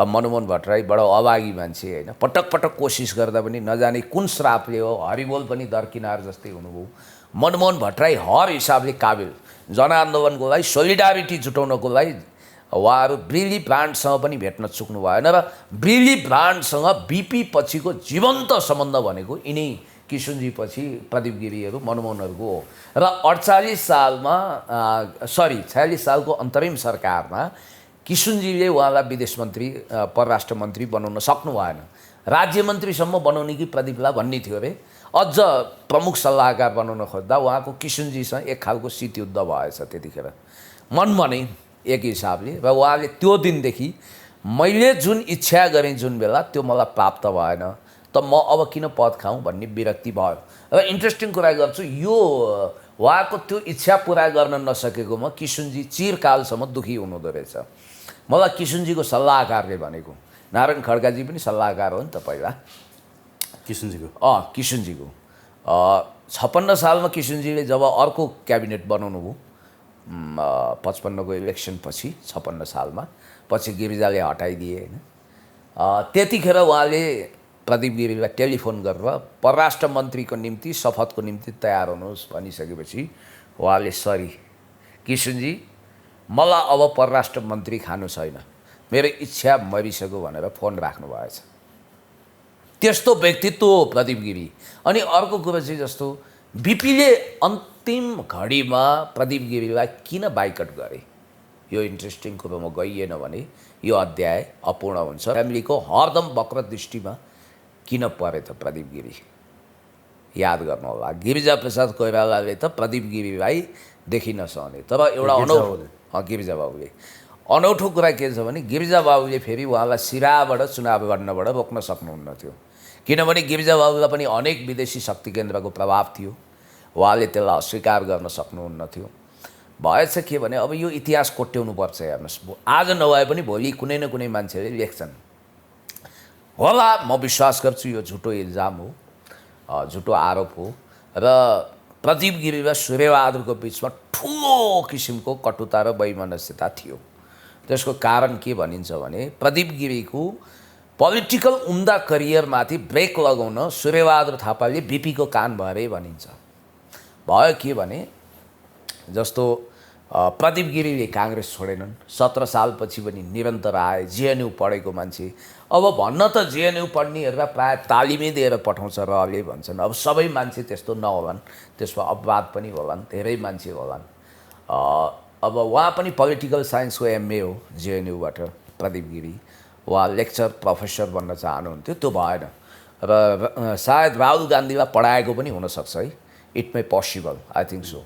मनमोहन भट्टराई बडो अभागी मान्छे होइन, पटक पटक कोसिस गर्दा पनि नजाने कुन श्रापले हो, हरिबोल पनि दरकिनार जस्तै हुनुभयो। मनमोहन भट्टराई हर हिसाबले काबिल, जनआन्दोलनको लागि सोलिडारिटी जुटाउनको लागि उहाँहरू ब्रिली ब्रान्डसँग पनि भेट्न चुक्नु भएन र ब्रिली ब्रान्डसँग बिपी पछिको जीवन्त सम्बन्ध भनेको यिनै किशुनजी पछि प्रदीप गिरीहरू मनमोहनहरूको हो। र 46 सालको अन्तरिम सरकारमा किशुनजीले उहाँलाई विदेश मन्त्री परराष्ट्र मन्त्री बनाउन सक्नु भएन। राज्य मन्त्रीसम्म बनाउने कि प्रदीपलाई भन्ने थियो अरे। अझ प्रमुख सल्लाहकार बनाउन खोज्दा उहाँको किशुनजीसँग एक खालको शीतयुद्ध भएछ त्यतिखेर मन भने एक हिसाबले। र उहाँले त्यो दिनदेखि मैले जुन इच्छा गरेँ जुन बेला त्यो मलाई प्राप्त भएन त म अब किन पद खाऊँ भन्ने विरक्ति भयो। र इन्ट्रेस्टिङ कुरा गर्छु, यो उहाँको त्यो इच्छा पुरा गर्न नसकेकोमा किशुनजी चिरकालसम्म दुखी हुनुहुँदो रहेछ। मलाई किशुनजीको सल्लाहकारले भनेको, नारायण खड्काजी पनि सल्लाहकार हो नि त पहिला किशुनजीको। किशुनजीको 56 सालमा किशुनजीले जब अर्को क्याबिनेट बनाउनु भयो 55 को इलेक्सन पछि 56 सालमा, पछि गिरिजाले हटाइदिए होइन। त्यतिखेर उहाँले प्रदीप गिरीलाई टेलिफोन गरेर परराष्ट्र मन्त्रीको निम्ति शपथको निम्ति तयार हुनुहोस् भनिसकेपछि उहाँले सरी किशुनजी मलाई अब परराष्ट्र मन्त्री खानु छैन, मेरो इच्छा मरिसक्यो भनेर फोन राख्नु भएछ। त्यस्तो व्यक्तित्व हो प्रदीप गिरी। अनि अर्को कुरा चाहिँ जस्तो बिपीले अन्तिम घडीमा प्रदीप गिरीलाई किन बाइकट गरे, यो इन्ट्रेस्टिङ कुरोमा गइएन भने यो अध्याय अपूर्ण हुन्छ। फ्यामिलीको हरदम वक्र दृष्टिमा किन परे त प्रदीप गिरी, याद गर्नु होला। गिरिजा प्रसाद कोइरालाले त प्रदीप गिरीलाई देखि नसहने, तर एउटा गिरिजा बाबुले अनौठो कुरा के छ भने गिरिजा बाबुले फेरि उहाँलाई सिराबाट चुनाव गर्नबाट रोक्न सक्नुहुन्न थियो, किनभने गिरिजा बाबुलाई पनि अनेक विदेशी शक्ति केन्द्रको प्रभाव थियो, उहाँले त्यसलाई अस्वीकार गर्न सक्नुहुन्न थियो। भएछ के भने अब यो इतिहास कोट्याउनु पर्छ। हेर्नुहोस्, आज नभए पनि भोलि कुनै न कुनै मान्छेले लेख्छन् होला। म विश्वास गर्छु यो झुटो इल्जाम हो, झुटो आरोप हो र प्रदीप गिरी र सूर्यबहादुरको बिचमा ठुलो किसिमको कटुता र वैमनस्यता थियो। त्यसको कारण के भनिन्छ भने प्रदीप गिरीको पोलिटिकल उम्दा करियरमाथि ब्रेक लगाउन सूर्यबहादुर थापाले बिपीको कान भरे भनिन्छ। भयो के भने जस्तो प्रदीप गिरीले काङ्ग्रेस छोडेनन्, 17 सालपछि पनि निरन्तर आए, जेएनयू पढेको मान्छे। अब भन्न त जेएनयू पढ्नेहरूलाई प्रायः तालिमै दिएर पठाउँछ रहले भन्छन्। अब सबै मान्छे त्यस्तो नहोलान्, त्यसमा अपवाद पनि होलान्, धेरै मान्छे होलान्। अब उहाँ पनि पोलिटिकल साइन्सको एमए हो जेएनयूबाट प्रदीप गिरी। उहाँ लेक्चर प्रोफेसर बन्न चाहनुहुन्थ्यो, त्यो भएन र सायद राहुल गान्धीलाई पढाएको पनि हुनसक्छ है, it may possible, I think so.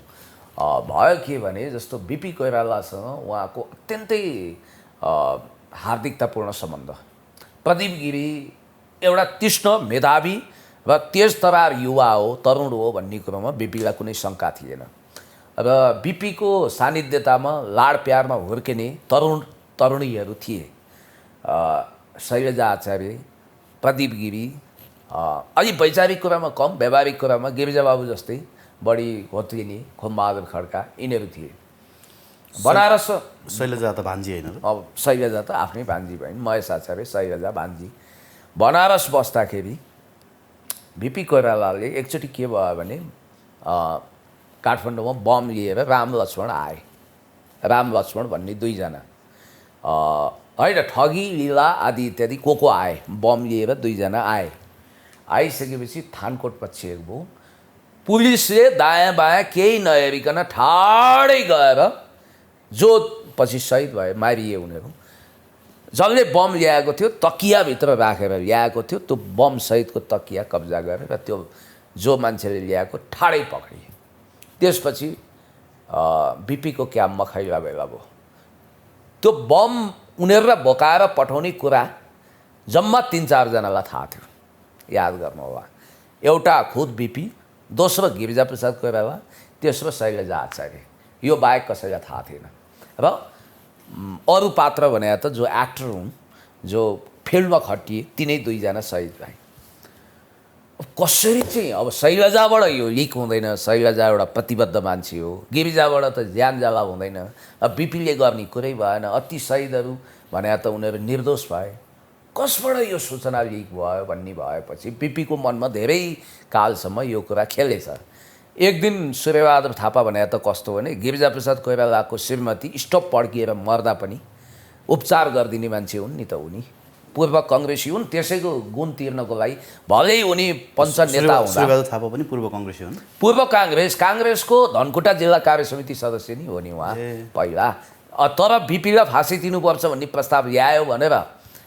भयो के भने जस्तो बिपी कोइरालासँग उहाँको अत्यन्तै हार्दिकतापूर्ण सम्बन्ध। प्रदीप गिरी एउटा तीक्ष्ण मेधावी र तेज तरार युवा हो, तरुण हो भन्ने कुरोमा बिपीलाई कुनै शङ्का थिएन र बिपीको सानिध्यतामा लाड प्यारमा हुर्किने तरुणीहरू थिए। शैलजा आचार्य, प्रदीप गिरी, अलि वैचारिक कुरामा कम, व्यावहारिक कुरामा गिरिजा बाबु जस्तै बढी होत्रिने खोमबहादुर खड्का यिनीहरू थिए। बनारस शैलजा त भान्जी होइन, अब शैलजा त आफ्नै भान्जी भइन्, महेश आचार्य शैलजा भान्जी। बनारस बस्दाखेरि बिपी कोइरालाले एकचोटि के भयो भने काठमाडौँमा बम लिएर राम लक्ष्मण आए। राम लक्ष्मण भन्ने दुईजना होइन, ठगी लीला आदि इत्यादि को आए, बम लिएर दुईजना आए। आइसकेपछि थानकोट पछिएको भयो। पुलिसले दायाँ बायाँ केही नहेरिकन ठाडै गएर जो पछि शहीद भए, मारिए उनीहरू। जसले बम ल्याएको थियो तकियाभित्र राखेर ल्याएको थियो, त्यो बम सहितको तकिया कब्जा गरेर त्यो जो मान्छेले ल्याएको ठाडै पक्रिए। त्यसपछि बिपीको क्याम्पमा खैला बेला भयो। त्यो बम उनीहरूलाई बोकाएर पठाउने कुरा जम्मा 3-4 जनालाई थाहा थियो, याद गर्नु होला। एउटा खुद बिपी, दोस्रो गिरिजाप्रसाद कोइराला, तेस्रो शैलजा आचार्य, यो बाहेक कसैलाई थाहा थिएन। र अरू पात्र भने त जो एक्टर हुन्, जो फिल्डमा खटिए, तिनै 2 जना शहीद भए। कसरी चाहिँ अब शैलजाबाट यो लिक हुँदैन, शैलजा एउटा प्रतिबद्ध मान्छे हो, गिरिजाबाट त ज्यान जाला हुँदैन, अब बिपीले गर्ने कुरै भएन, अति शहीदहरू भने त उनीहरू निर्दोष भए, कसबाट यो सूचना लिक भयो भन्ने भएपछि बिपीको मनमा धेरै कालसम्म यो कुरा खेलेछ। एक दिन सूर्यबहादुर थापा भने त कस्तो भने गिरिजाप्रसाद कोइरालाको श्रीमती स्टोभ पड्किएर मर्दा पनि उपचार गरिदिने मान्छे हुन् नि त, उनी पूर्व कङ्ग्रेसी हुन्, त्यसैको गुण तिर्नको लागि भलै उनी पञ्च नेता हुँदा सूर्यबहादुर थापा पनि पूर्व काङ्ग्रेसी हुन्, पूर्व काङ्ग्रेसको धनकुटा जिल्ला कार्य समिति सदस्य नि हो नि उहाँ पहिला। तर बिपीलाई फाँसी दिनुपर्छ भन्ने प्रस्ताव ल्यायो भनेर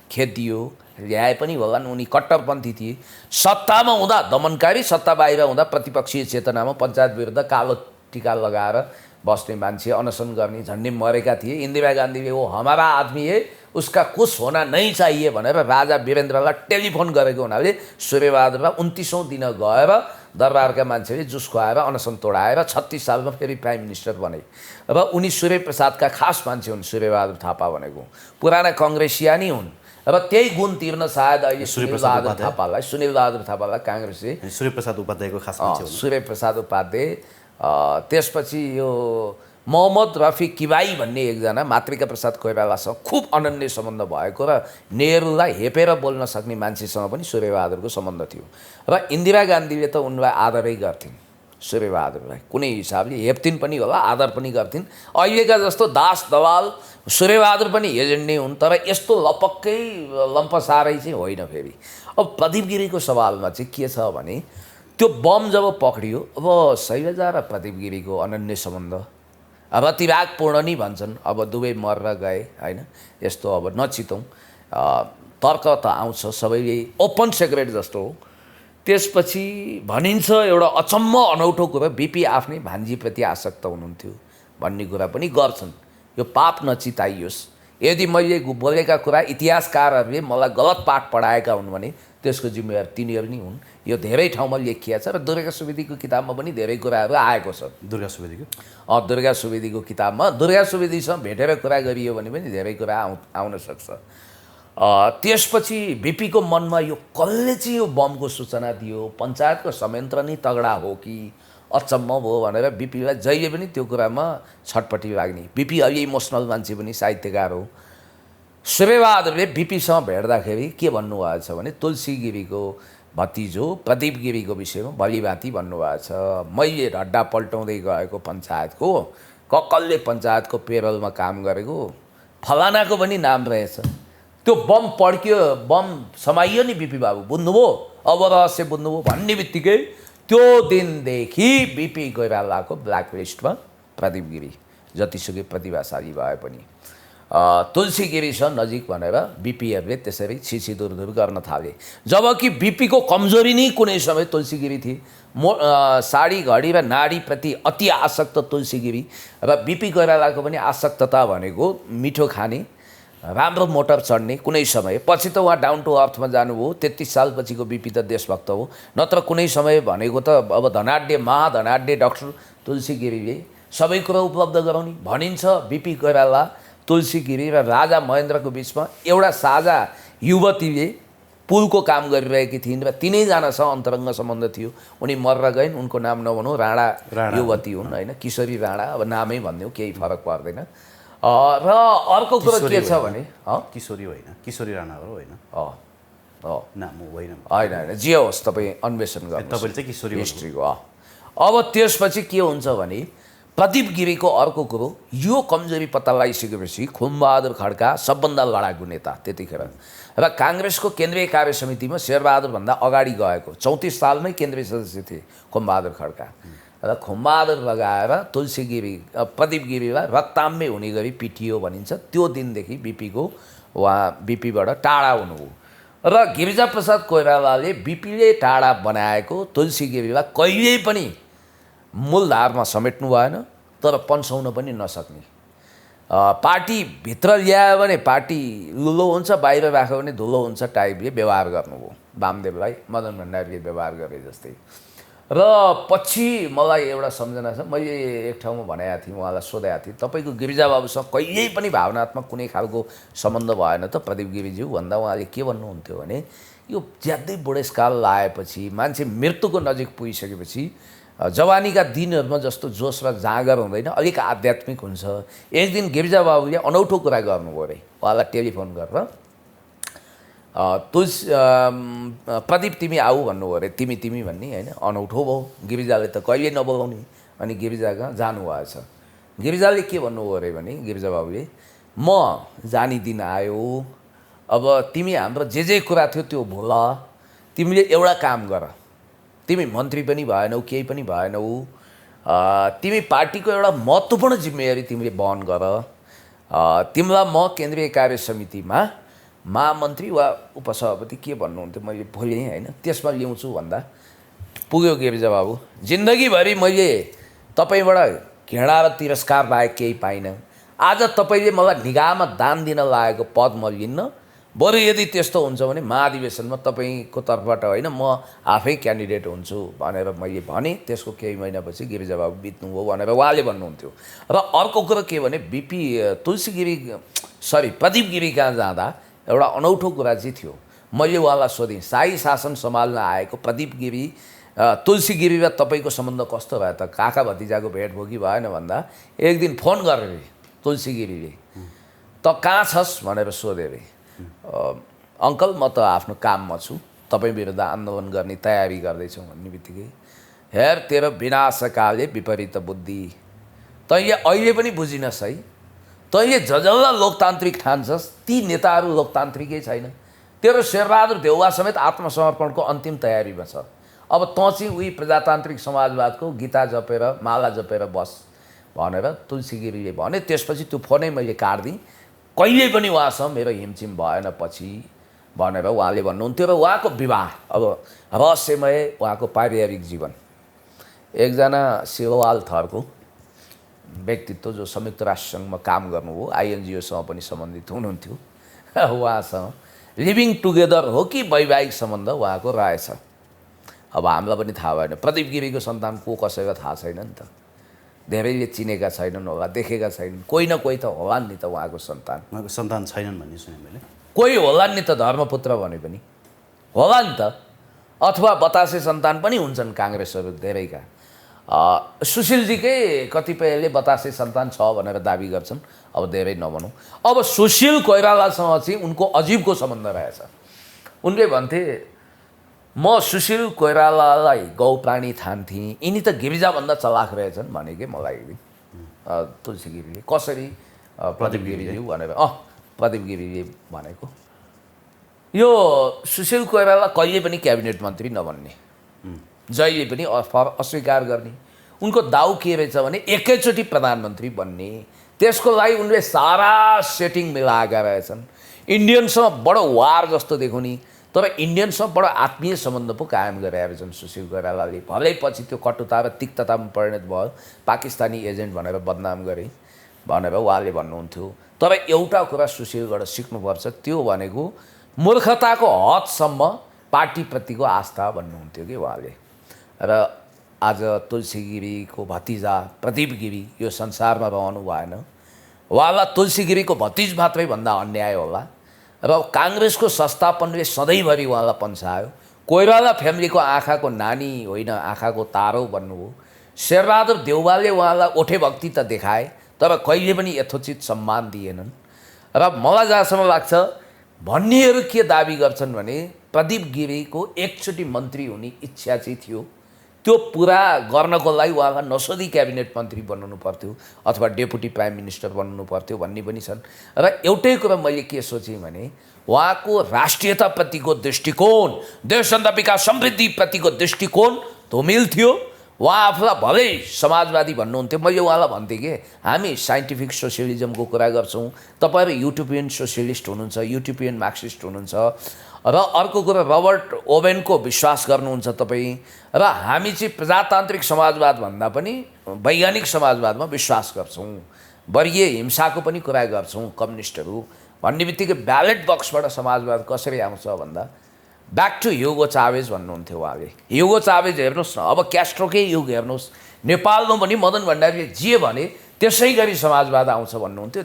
खेदियो, ल्याए पनि भगवान् उनी कट्टरपन्थी थिए। सत्तामा हुँदा दमनकारी, सत्ता बाहिर हुँदा प्रतिपक्षीय चेतनामा पञ्चायत विरुद्ध कालो टिका लगाएर बस्ने मान्छे, अनसन गर्ने, झन्डै मरेका थिए। इन्दिरा गान्धीले वो हमारा आदमी है, उसका कुछ होना नहीं चाहिए भनेर राजा वीरेन्द्रलाई टेलिफोन गरेको हुनाले सूर्यबहादुरलाई 29औं दिन गएर दरबारका मान्छेले जुस खुवाएर अनसन तोडाएर 36 सालमा फेरि प्राइम मिनिस्टर बने। र उनी सूर्यप्रसादका खास मान्छे हुन्, सूर्यबहादुर थापा भनेको पुराना कङ्ग्रेसिया नै हुन्। र त्यही गुण तिर्न सायद अहिले सुनिलबहादुर थापालाई काङ्ग्रेसले सूर्यप्रसाद उपाध्यायको खास मान्छे हुन्। सूर्यप्रसाद उपाध्याय, त्यसपछि यो मोहम्मद रफी किबाई भन्ने एकजना मातृका प्रसाद कोइरालासँग खुब अनन्य सम्बन्ध भएको र नेहरूलाई हेपेर बोल्न सक्ने मान्छेसँग पनि सूर्यबहादुरको सम्बन्ध थियो। र इन्दिरा गान्धीले त उनलाई आदरै गर्थिन्, सूर्यबहादुरलाई कुनै हिसाबले हेप्थिन् पनि होला, आदर पनि गर्थिन्। अहिलेका जस्तो दास दलाल सूर्यबहादुर पनि एजेन्ट नै हुन्, तर यस्तो लपक्कै लम्पसारै चाहिँ होइन। फेरि अब प्रदीप गिरीको सवालमा चाहिँ के छ भने त्यो बम जब पक्रियो, अब शैलजा र प्रदीप गिरीको अनन्य सम्बन्ध अब तिरागपूर्ण नै भन्छन्, अब दुवै मरेर गए होइन, यस्तो अब नचितौँ, तर्क त आउँछ, सबैले ओपन सेक्रेट जस्तो हो। त्यसपछि भनिन्छ एउटा अचम्म अनौठो कुरा, बिपी आफ्नै भान्जीप्रति आसक्त हुनुहुन्थ्यो भन्ने कुरा पनि गर्छन्। यो पाप नचिताइयोस्, यदि मैले बोलेका कुरा इतिहासकारहरूले मलाई गलत पाठ पढाएका हुन् भने त्यसको जिम्मेवार तिनीहरू नै हुन्। यो धेरै ठाउँमा लेखिया छ र दुर्गा सुवेदीको किताबमा पनि धेरै कुराहरू आएको छ। दुर्गा सुवेदीको दुर्गा सुवेदीको किताबमा दुर्गा सुवेदीसँग भेटेर कुरा गरियो भने पनि धेरै कुरा आउन सक्छ। त्यसपछि बिपीको मनमा यो कसले चाहिँ यो बमको सूचना दियो, पञ्चायतको संयन्त्र नै तगडा हो कि अचम्म भयो भनेर बिपीलाई जहिले पनि त्यो कुरामा छटपट्टि लाग्ने। बिपी अलि इमोसनल मान्छे पनि, साहित्यकार हो। सूर्यबहादुरले बिपीसँग भेट्दाखेरि के भन्नुभएको छ भने तुलसी गिरीको भतिजो प्रदीप गिरीको विषयमा भलिभाँति भन्नुभएको छ। मैले ढड्डा पल्टाउँदै गएको पञ्चायतको, कक्कलले पञ्चायतको पेरोलमा काम गरेको, फलानाको पनि नाम रहेछ। त्यो बम पड्क्यो, बम समाइयो नि बिपी बाबु, बुझ्नुभयो, अब रहस्य बुझ्नुभयो भन्ने बित्तिकै त्यो दिनदेखि बिपी कोइरालाको ब्ल्याकलिस्टमा प्रदीप गिरी, जतिसुकै प्रतिभाशाली भए पनि। तुलसी गिरीसँग नजिक भनेर बिपीहरूले त्यसरी छिछि दुरदुर गर्न थाले। जबकि बिपीको कमजोरी नै कुनै समय तुलसी गिरी थिए। साडी घडी र नारीप्रति अति आसक्त तुलसी गिरी र बिपी कोइरालाको पनि आसक्तता भनेको मिठो खाने, राम्रो मोटर चढ्ने कुनै समय। पछि त उहाँ डाउन टु अर्थमा जानुभयो, 33 सालपछिको बिपी त देशभक्त हो। नत्र कुनै समय भनेको त अब धनाढ्य महाधनाढ्य डाक्टर तुलसी गिरीले सबै कुरा उपलब्ध गराउने भनिन्छ। बिपी कोइराला, तुलसी गिरी र राजा महेन्द्रको बिचमा एउटा साझा युवतीले पुलको काम गरिरहेकी थिइन् र तिनैजनासँग अन्तरङ्ग सम्बन्ध थियो। उनी मरेर गइन्, उनको नाम नभनौँ, राणा युवती हुन् होइन, किशोरी राणा, अब नामै भनिदिउँ केही फरक पर्दैन। र अर्को कुरो के छ भने किशोरी होइन, किशोरी राणा हो होइन, नाम होइन होइन, जे होस् तपाईँ अन्वेषण गर्नु, तपाईँले चाहिँ किशोरी हिस्ट्रीको। अब त्यसपछि के हुन्छ भने प्रदीप गिरीको अर्को कुरो, यो कमजोरी पत्ता लगाइसकेपछि खुमबहादुर खड्का सबभन्दा लडाकु नेता त्यतिखेर र काङ्ग्रेसको केन्द्रीय कार्य समितिमा शेरबहादुरभन्दा अगाडि गएको 34 सालमै केन्द्रीय सदस्य थिए खुमबहादुर खड्का। र खुमबहादुर लगाएर तुलसी गिरी, प्रदीप गिरीलाई रक्ताम्य हुने गरी पिटियो भनिन्छ। त्यो दिनदेखि बिपीबाट टाढा हुनुभयो। र गिरिजाप्रसाद कोइरालाले बिपीले टाढा बनाएको तुलसी गिरीलाई कहिल्यै पनि मूलधारमा समेट्नु भएन, तर पन्साउन पनि नसक्ने। पार्टीभित्र ल्यायो भने पार्टी लुलो हुन्छ, बाहिर राख्यो भने धुलो हुन्छ टाइपले व्यवहार गर्नुभयो वामदेवलाई मदन भण्डारीले व्यवहार गरे जस्तै। र पछि मलाई एउटा सम्झना छ, मैले एक ठाउँमा भनेको थिएँ, उहाँलाई सोधेको थिएँ, तपाईँको गिरिजा बाबुसँग कहिल्यै पनि भावनात्मक कुनै खालको सम्बन्ध भएन त प्रदीप गिरिज्यू भन्दा उहाँले के भन्नुहुन्थ्यो भने यो ज्यादै बुढेसकाल लाएपछि मान्छे मृत्युको नजिक पुगिसकेपछि जवानीका दिनहरूमा जस्तो जोस र जाँगर हुँदैन, अलिक आध्यात्मिक हुन्छ। एक दिन गिरिजा बाबुले अनौठो कुरा गर्नुभयो अरे, उहाँलाई टेलिफोन गरेर तुलसी प्रदीप तिमी आऊ भन्नुभयो अरे, तिमी भन्ने होइन, अनौठो भयो। गिरिजाले त कहिले नबोलाउने, अनि गिरिजा कहाँ जानुभएछ। गिरिजाले के भन्नुभयो अरे भने गिरिजा बाबुले, म जानी दिन आयो, अब तिमी हाम्रो जे कुरा थियो त्यो भुल, तिमीले एउटा काम गर, तिमी मन्त्री पनि भएनौ, केही पनि भएनौ, तिमी पार्टीको एउटा महत्त्वपूर्ण जिम्मेवारी तिमीले वहन गर, तिमीलाई म केन्द्रीय कार्य समितिमा महामन्त्री वा उपसभापति के भन्नुहुन्थ्यो मैले भुलेँ होइन, त्यसमा ल्याउँछु भन्दा पुग्यो गिरिजा बाबु। जिन्दगीभरि मैले तपाईँबाट घृणा र तिरस्कार बाहेक केही पाइनँ, आज तपाईँले मलाई निगाहमा दान दिन लागेको पद म लिन्न, बरु यदि त्यस्तो हुन्छ भने महाधिवेशनमा तपाईँको तर्फबाट होइन म आफै क्यान्डिडेट हुन्छु भनेर मैले भने। त्यसको केही महिनापछि गिरिजा बाबु बित्नुभयो भनेर उहाँले भन्नुहुन्थ्यो। र अर्को कुरो के भने प्रदीप गिरी कहाँ जाँदा एउटा अनौठो कुरा चाहिँ थियो। मैले उहाँलाई सोधेँ, शाही शासन सम्हाल्न आएको प्रदीप गिरी तुलसी गिरी र तपाईँको सम्बन्ध कस्तो भयो त, काका भतिजाको भेट भयो कि भएन भन्दा एक दिन फोन गरेर तुलसी गिरीले त कहाँ छस् भनेर सोधे अरे, अङ्कल म त आफ्नो काममा छु, तपाईँ विरुद्ध आन्दोलन गर्ने तयारी गर्दैछौँ भन्ने बित्तिकै हेर तेरो विनाशकाले विपरीत बुद्धि, तैँले अहिले पनि बुझिनस् है, तैँले जसलाई लोकतान्त्रिक ठान्छस् ती नेताहरू लोकतान्त्रिकै छैन, तेरो शेरबहादुर देउवा समेत आत्मसमर्पणको अन्तिम तयारीमा छ, अब तँ चाहिँ उही प्रजातान्त्रिक समाजवादको गीता जपेर माला जपेर बस भनेर तुलसी गिरीले भने। त्यसपछि त्यो फोनै मैले काट्दिएँ, कहिल्यै पनि उहाँसँग मेरो हिमचिम भएन पछि भनेर उहाँले भन्नुहुन्थ्यो। र उहाँको विवाह अब रहस्यमय उहाँको पारिवारिक जीवन, एकजना शिवलाल थरको व्यक्तित्व जो संयुक्त राष्ट्रसङ्घमा काम गर्नुभयो, आइएनजिओसँग पनि सम्बन्धित हुनुहुन्थ्यो, उहाँसँग लिभिङ टुगेदर हो कि वैवाहिक सम्बन्ध उहाँको रहेछ। अब हामीलाई पनि थाहा भएन, प्रदीप गिरीको सन्तान को कसैलाई थाहा छैन नि त, धेरैले चिनेका छैनन् होला, देखेका छैनन्, कोही न कोही त होला नि त उहाँको सन्तान। उहाँको सन्तान छैनन् भन्ने सुने मैले, कोही होला नि त धर्मपुत्र भने पनि होला नि त, अथवा बतासे सन्तान पनि हुन्छन् काङ्ग्रेसहरू धेरैका। सुशीलजीकै कतिपयले बतासे सन्तान छ भनेर दाबी गर्छन्, अब धेरै नभनौँ। अब सुशील कोइरालासँग चाहिँ उनको अजीबको सम्बन्ध रहेछ। उनले भन्थे म सुशील कोइरालालाई गौप्राणी ठान्थेँ, यिनी त गिरिजाभन्दा चलाक रहेछन् भने कि मलाई तुलसी गिरीले कसरी प्रदीप गिरीज्यू भनेर प्रदीप गिरीले भनेको। यो सुशील कोइराला कहिले पनि क्याबिनेट मन्त्री नबन्ने, जहिले पनि अस्वीकार गर्ने, उनको दाउ के रहेछ भने एकैचोटि प्रधानमन्त्री बन्ने, त्यसको लागि उनले सारा सेटिङ मिलाएका रहेछन्। इन्डियनसँग बडो वार जस्तो देखाउने तर इन्डियनसँग बडो आत्मीय सम्बन्ध पो कायम गरेका रहेछन् सुशील कोइरालाले। भलै पछि त्यो कटुता र तिक्ततामा परिणत भयो, पाकिस्तानी एजेन्ट भनेर बदनाम गरे भनेर उहाँले भन्नुहुन्थ्यो। तर एउटा कुरा सुशीलबाट सिक्नुपर्छ, त्यो भनेको मूर्खताको हदसम्म पार्टीप्रतिको आस्था भन्नुहुन्थ्यो कि उहाँले। र आज तुलसी गिरीको भतिजा प्रदीप गिरी यो संसारमा रहनु भएन, उहाँलाई तुलसी गिरीको भतिज मात्रै भन्दा अन्याय होला। र काङ्ग्रेसको संस्थापनले सधैँभरि उहाँलाई पन्छायो। कोइराला फ्यामिलीको आँखाको नानी होइन, आँखाको तारो भन्नुभयो। शेरबहादुर देउवाले उहाँलाई ओठे भक्ति त देखाए तर कहिले पनि यथोचित सम्मान दिएनन्। र मलाई जहाँसम्म लाग्छ भन्नेहरू के दाबी गर्छन् भने प्रदीप गिरीको एकचोटि मन्त्री हुने इच्छा चाहिँ थियो, त्यो पुरा गर्नको लागि उहाँलाई नसोधी क्याबिनेट मन्त्री बनाउनु पर्थ्यो अथवा डेपुटी प्राइम मिनिस्टर बनाउनु पर्थ्यो भन्ने पनि छन्। र एउटै कुरा मैले के सोचेँ भने उहाँको राष्ट्रियताप्रतिको दृष्टिकोण, देशभन्दा विकास समृद्धिप्रतिको दृष्टिकोण धुमिल थियो। उहाँ आफूलाई भलै समाजवादी भन्नुहुन्थ्यो, मैले उहाँलाई भन्थेँ कि हामी साइन्टिफिक सोसियलिजमको कुरा गर्छौँ, तपाईँहरू युटोपियन सोसियलिस्ट हुनुहुन्छ, युटोपियन मार्क्सिस्ट हुनुहुन्छ, र अर्को कुरा रबर्ट ओवेनको विश्वास गर्नुहुन्छ तपाईँ, र हामी चाहिँ प्रजातान्त्रिक समाजवाद भन्दा पनि वैज्ञानिक समाजवादमा विश्वास गर्छौँ वर्गीय हिंसाको पनि कुरा गर्छौँ कम्युनिस्टहरू भन्ने बित्तिकै ब्यालेट बक्सबाट समाजवाद कसरी आउँछ भन्दा ब्याक टु ह्युगो चावेज भन्नुहुन्थ्यो उहाँले। ह्युगो चावेज हेर्नुहोस् न, अब क्यास्ट्रोकै युग हेर्नुहोस्, नेपालमा पनि मदन भण्डारीले जे भने त्यसै गरी समाजवाद आउँछ भन्नुहुन्थ्यो।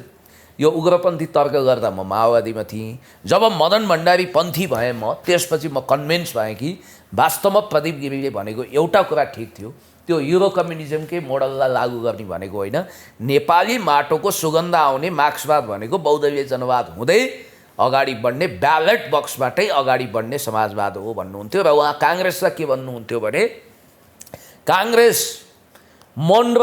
यो उग्रपन्थी तर्क गर्दा म माओवादीमा थिएँ। जब मदन भण्डारी पन्थी भएँ म, त्यसपछि म कन्भिन्स भएँ कि वास्तवमा प्रदीप गिरीले भनेको एउटा कुरा ठिक थियो, त्यो युरो कम्युनिजमकै मोडललाई लागू गर्ने भनेको होइन, नेपाली माटोको सुगन्ध आउने मार्क्सवाद भनेको बौद्धवीय जनवाद हुँदै अगाडि बढ्ने ब्यालेट बक्सबाटै अगाडि बढ्ने समाजवाद हो भन्नुहुन्थ्यो। र उहाँ काङ्ग्रेसलाई के भन्नुहुन्थ्यो भने काङ्ग्रेस मन र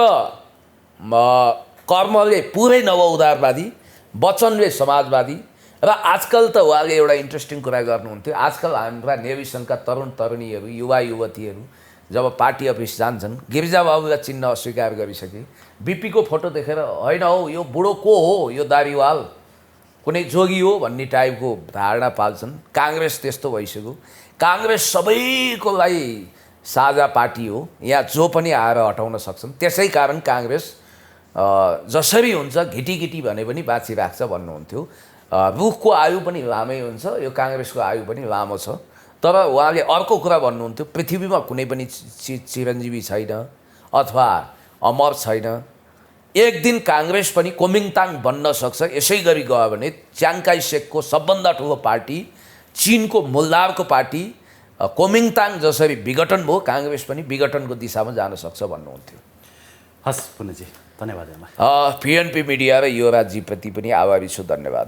कर्मले पुरै नवउदारवादी, वचनले समाजवादी। र आजकल त उहाँले एउटा इन्ट्रेस्टिङ कुरा गर्नुहुन्थ्यो, आजकल हाम्रा नेभी सङ्घका तरुण तरुणीहरू, युवा युवतीहरू जब पार्टी अफिस जान्छन्, गिरिजाबाबुलाई चिन्न अस्वीकार गरिसके, बिपीको फोटो देखेर होइन हौ यो बुढो को हो, यो दारीवाल कुनै जोगी हो भन्ने टाइपको धारणा पाल्छन्। काङ्ग्रेस त्यस्तो भइसक्यो। काङ्ग्रेस सबैको लागि साझा पार्टी हो, यहाँ जो पनि आएर हटाउन सक्छन्। त्यसै कारण काङ्ग्रेस जसरी हुन्छ घिटी भने पनि बाँचिराख्छ भन्नुहुन्थ्यो। रुखको आयु पनि लामै हुन्छ, यो काङ्ग्रेसको आयु पनि लामो छ। तर उहाँले अर्को कुरा भन्नुहुन्थ्यो, पृथ्वीमा कुनै पनि चिज चिरञ्जीवी छैन अथवा अमर छैन। एक दिन काङ्ग्रेस पनि कोमिङताङ बन्न सक्छ। यसै गरी गयो भने च्याङकाई सेकको सबभन्दा ठुलो पार्टी, चिनको मूलधारको पार्टी कोमिङताङ जसरी विघटन भयो, काङ्ग्रेस पनि विघटनको दिशामा जान सक्छ भन्नुहुन्थ्यो। हस् पुण्यजी, धन्यवाद। पिएनपी मिडिया र युवराजजीप्रति पनि आभारी छु, धन्यवाद।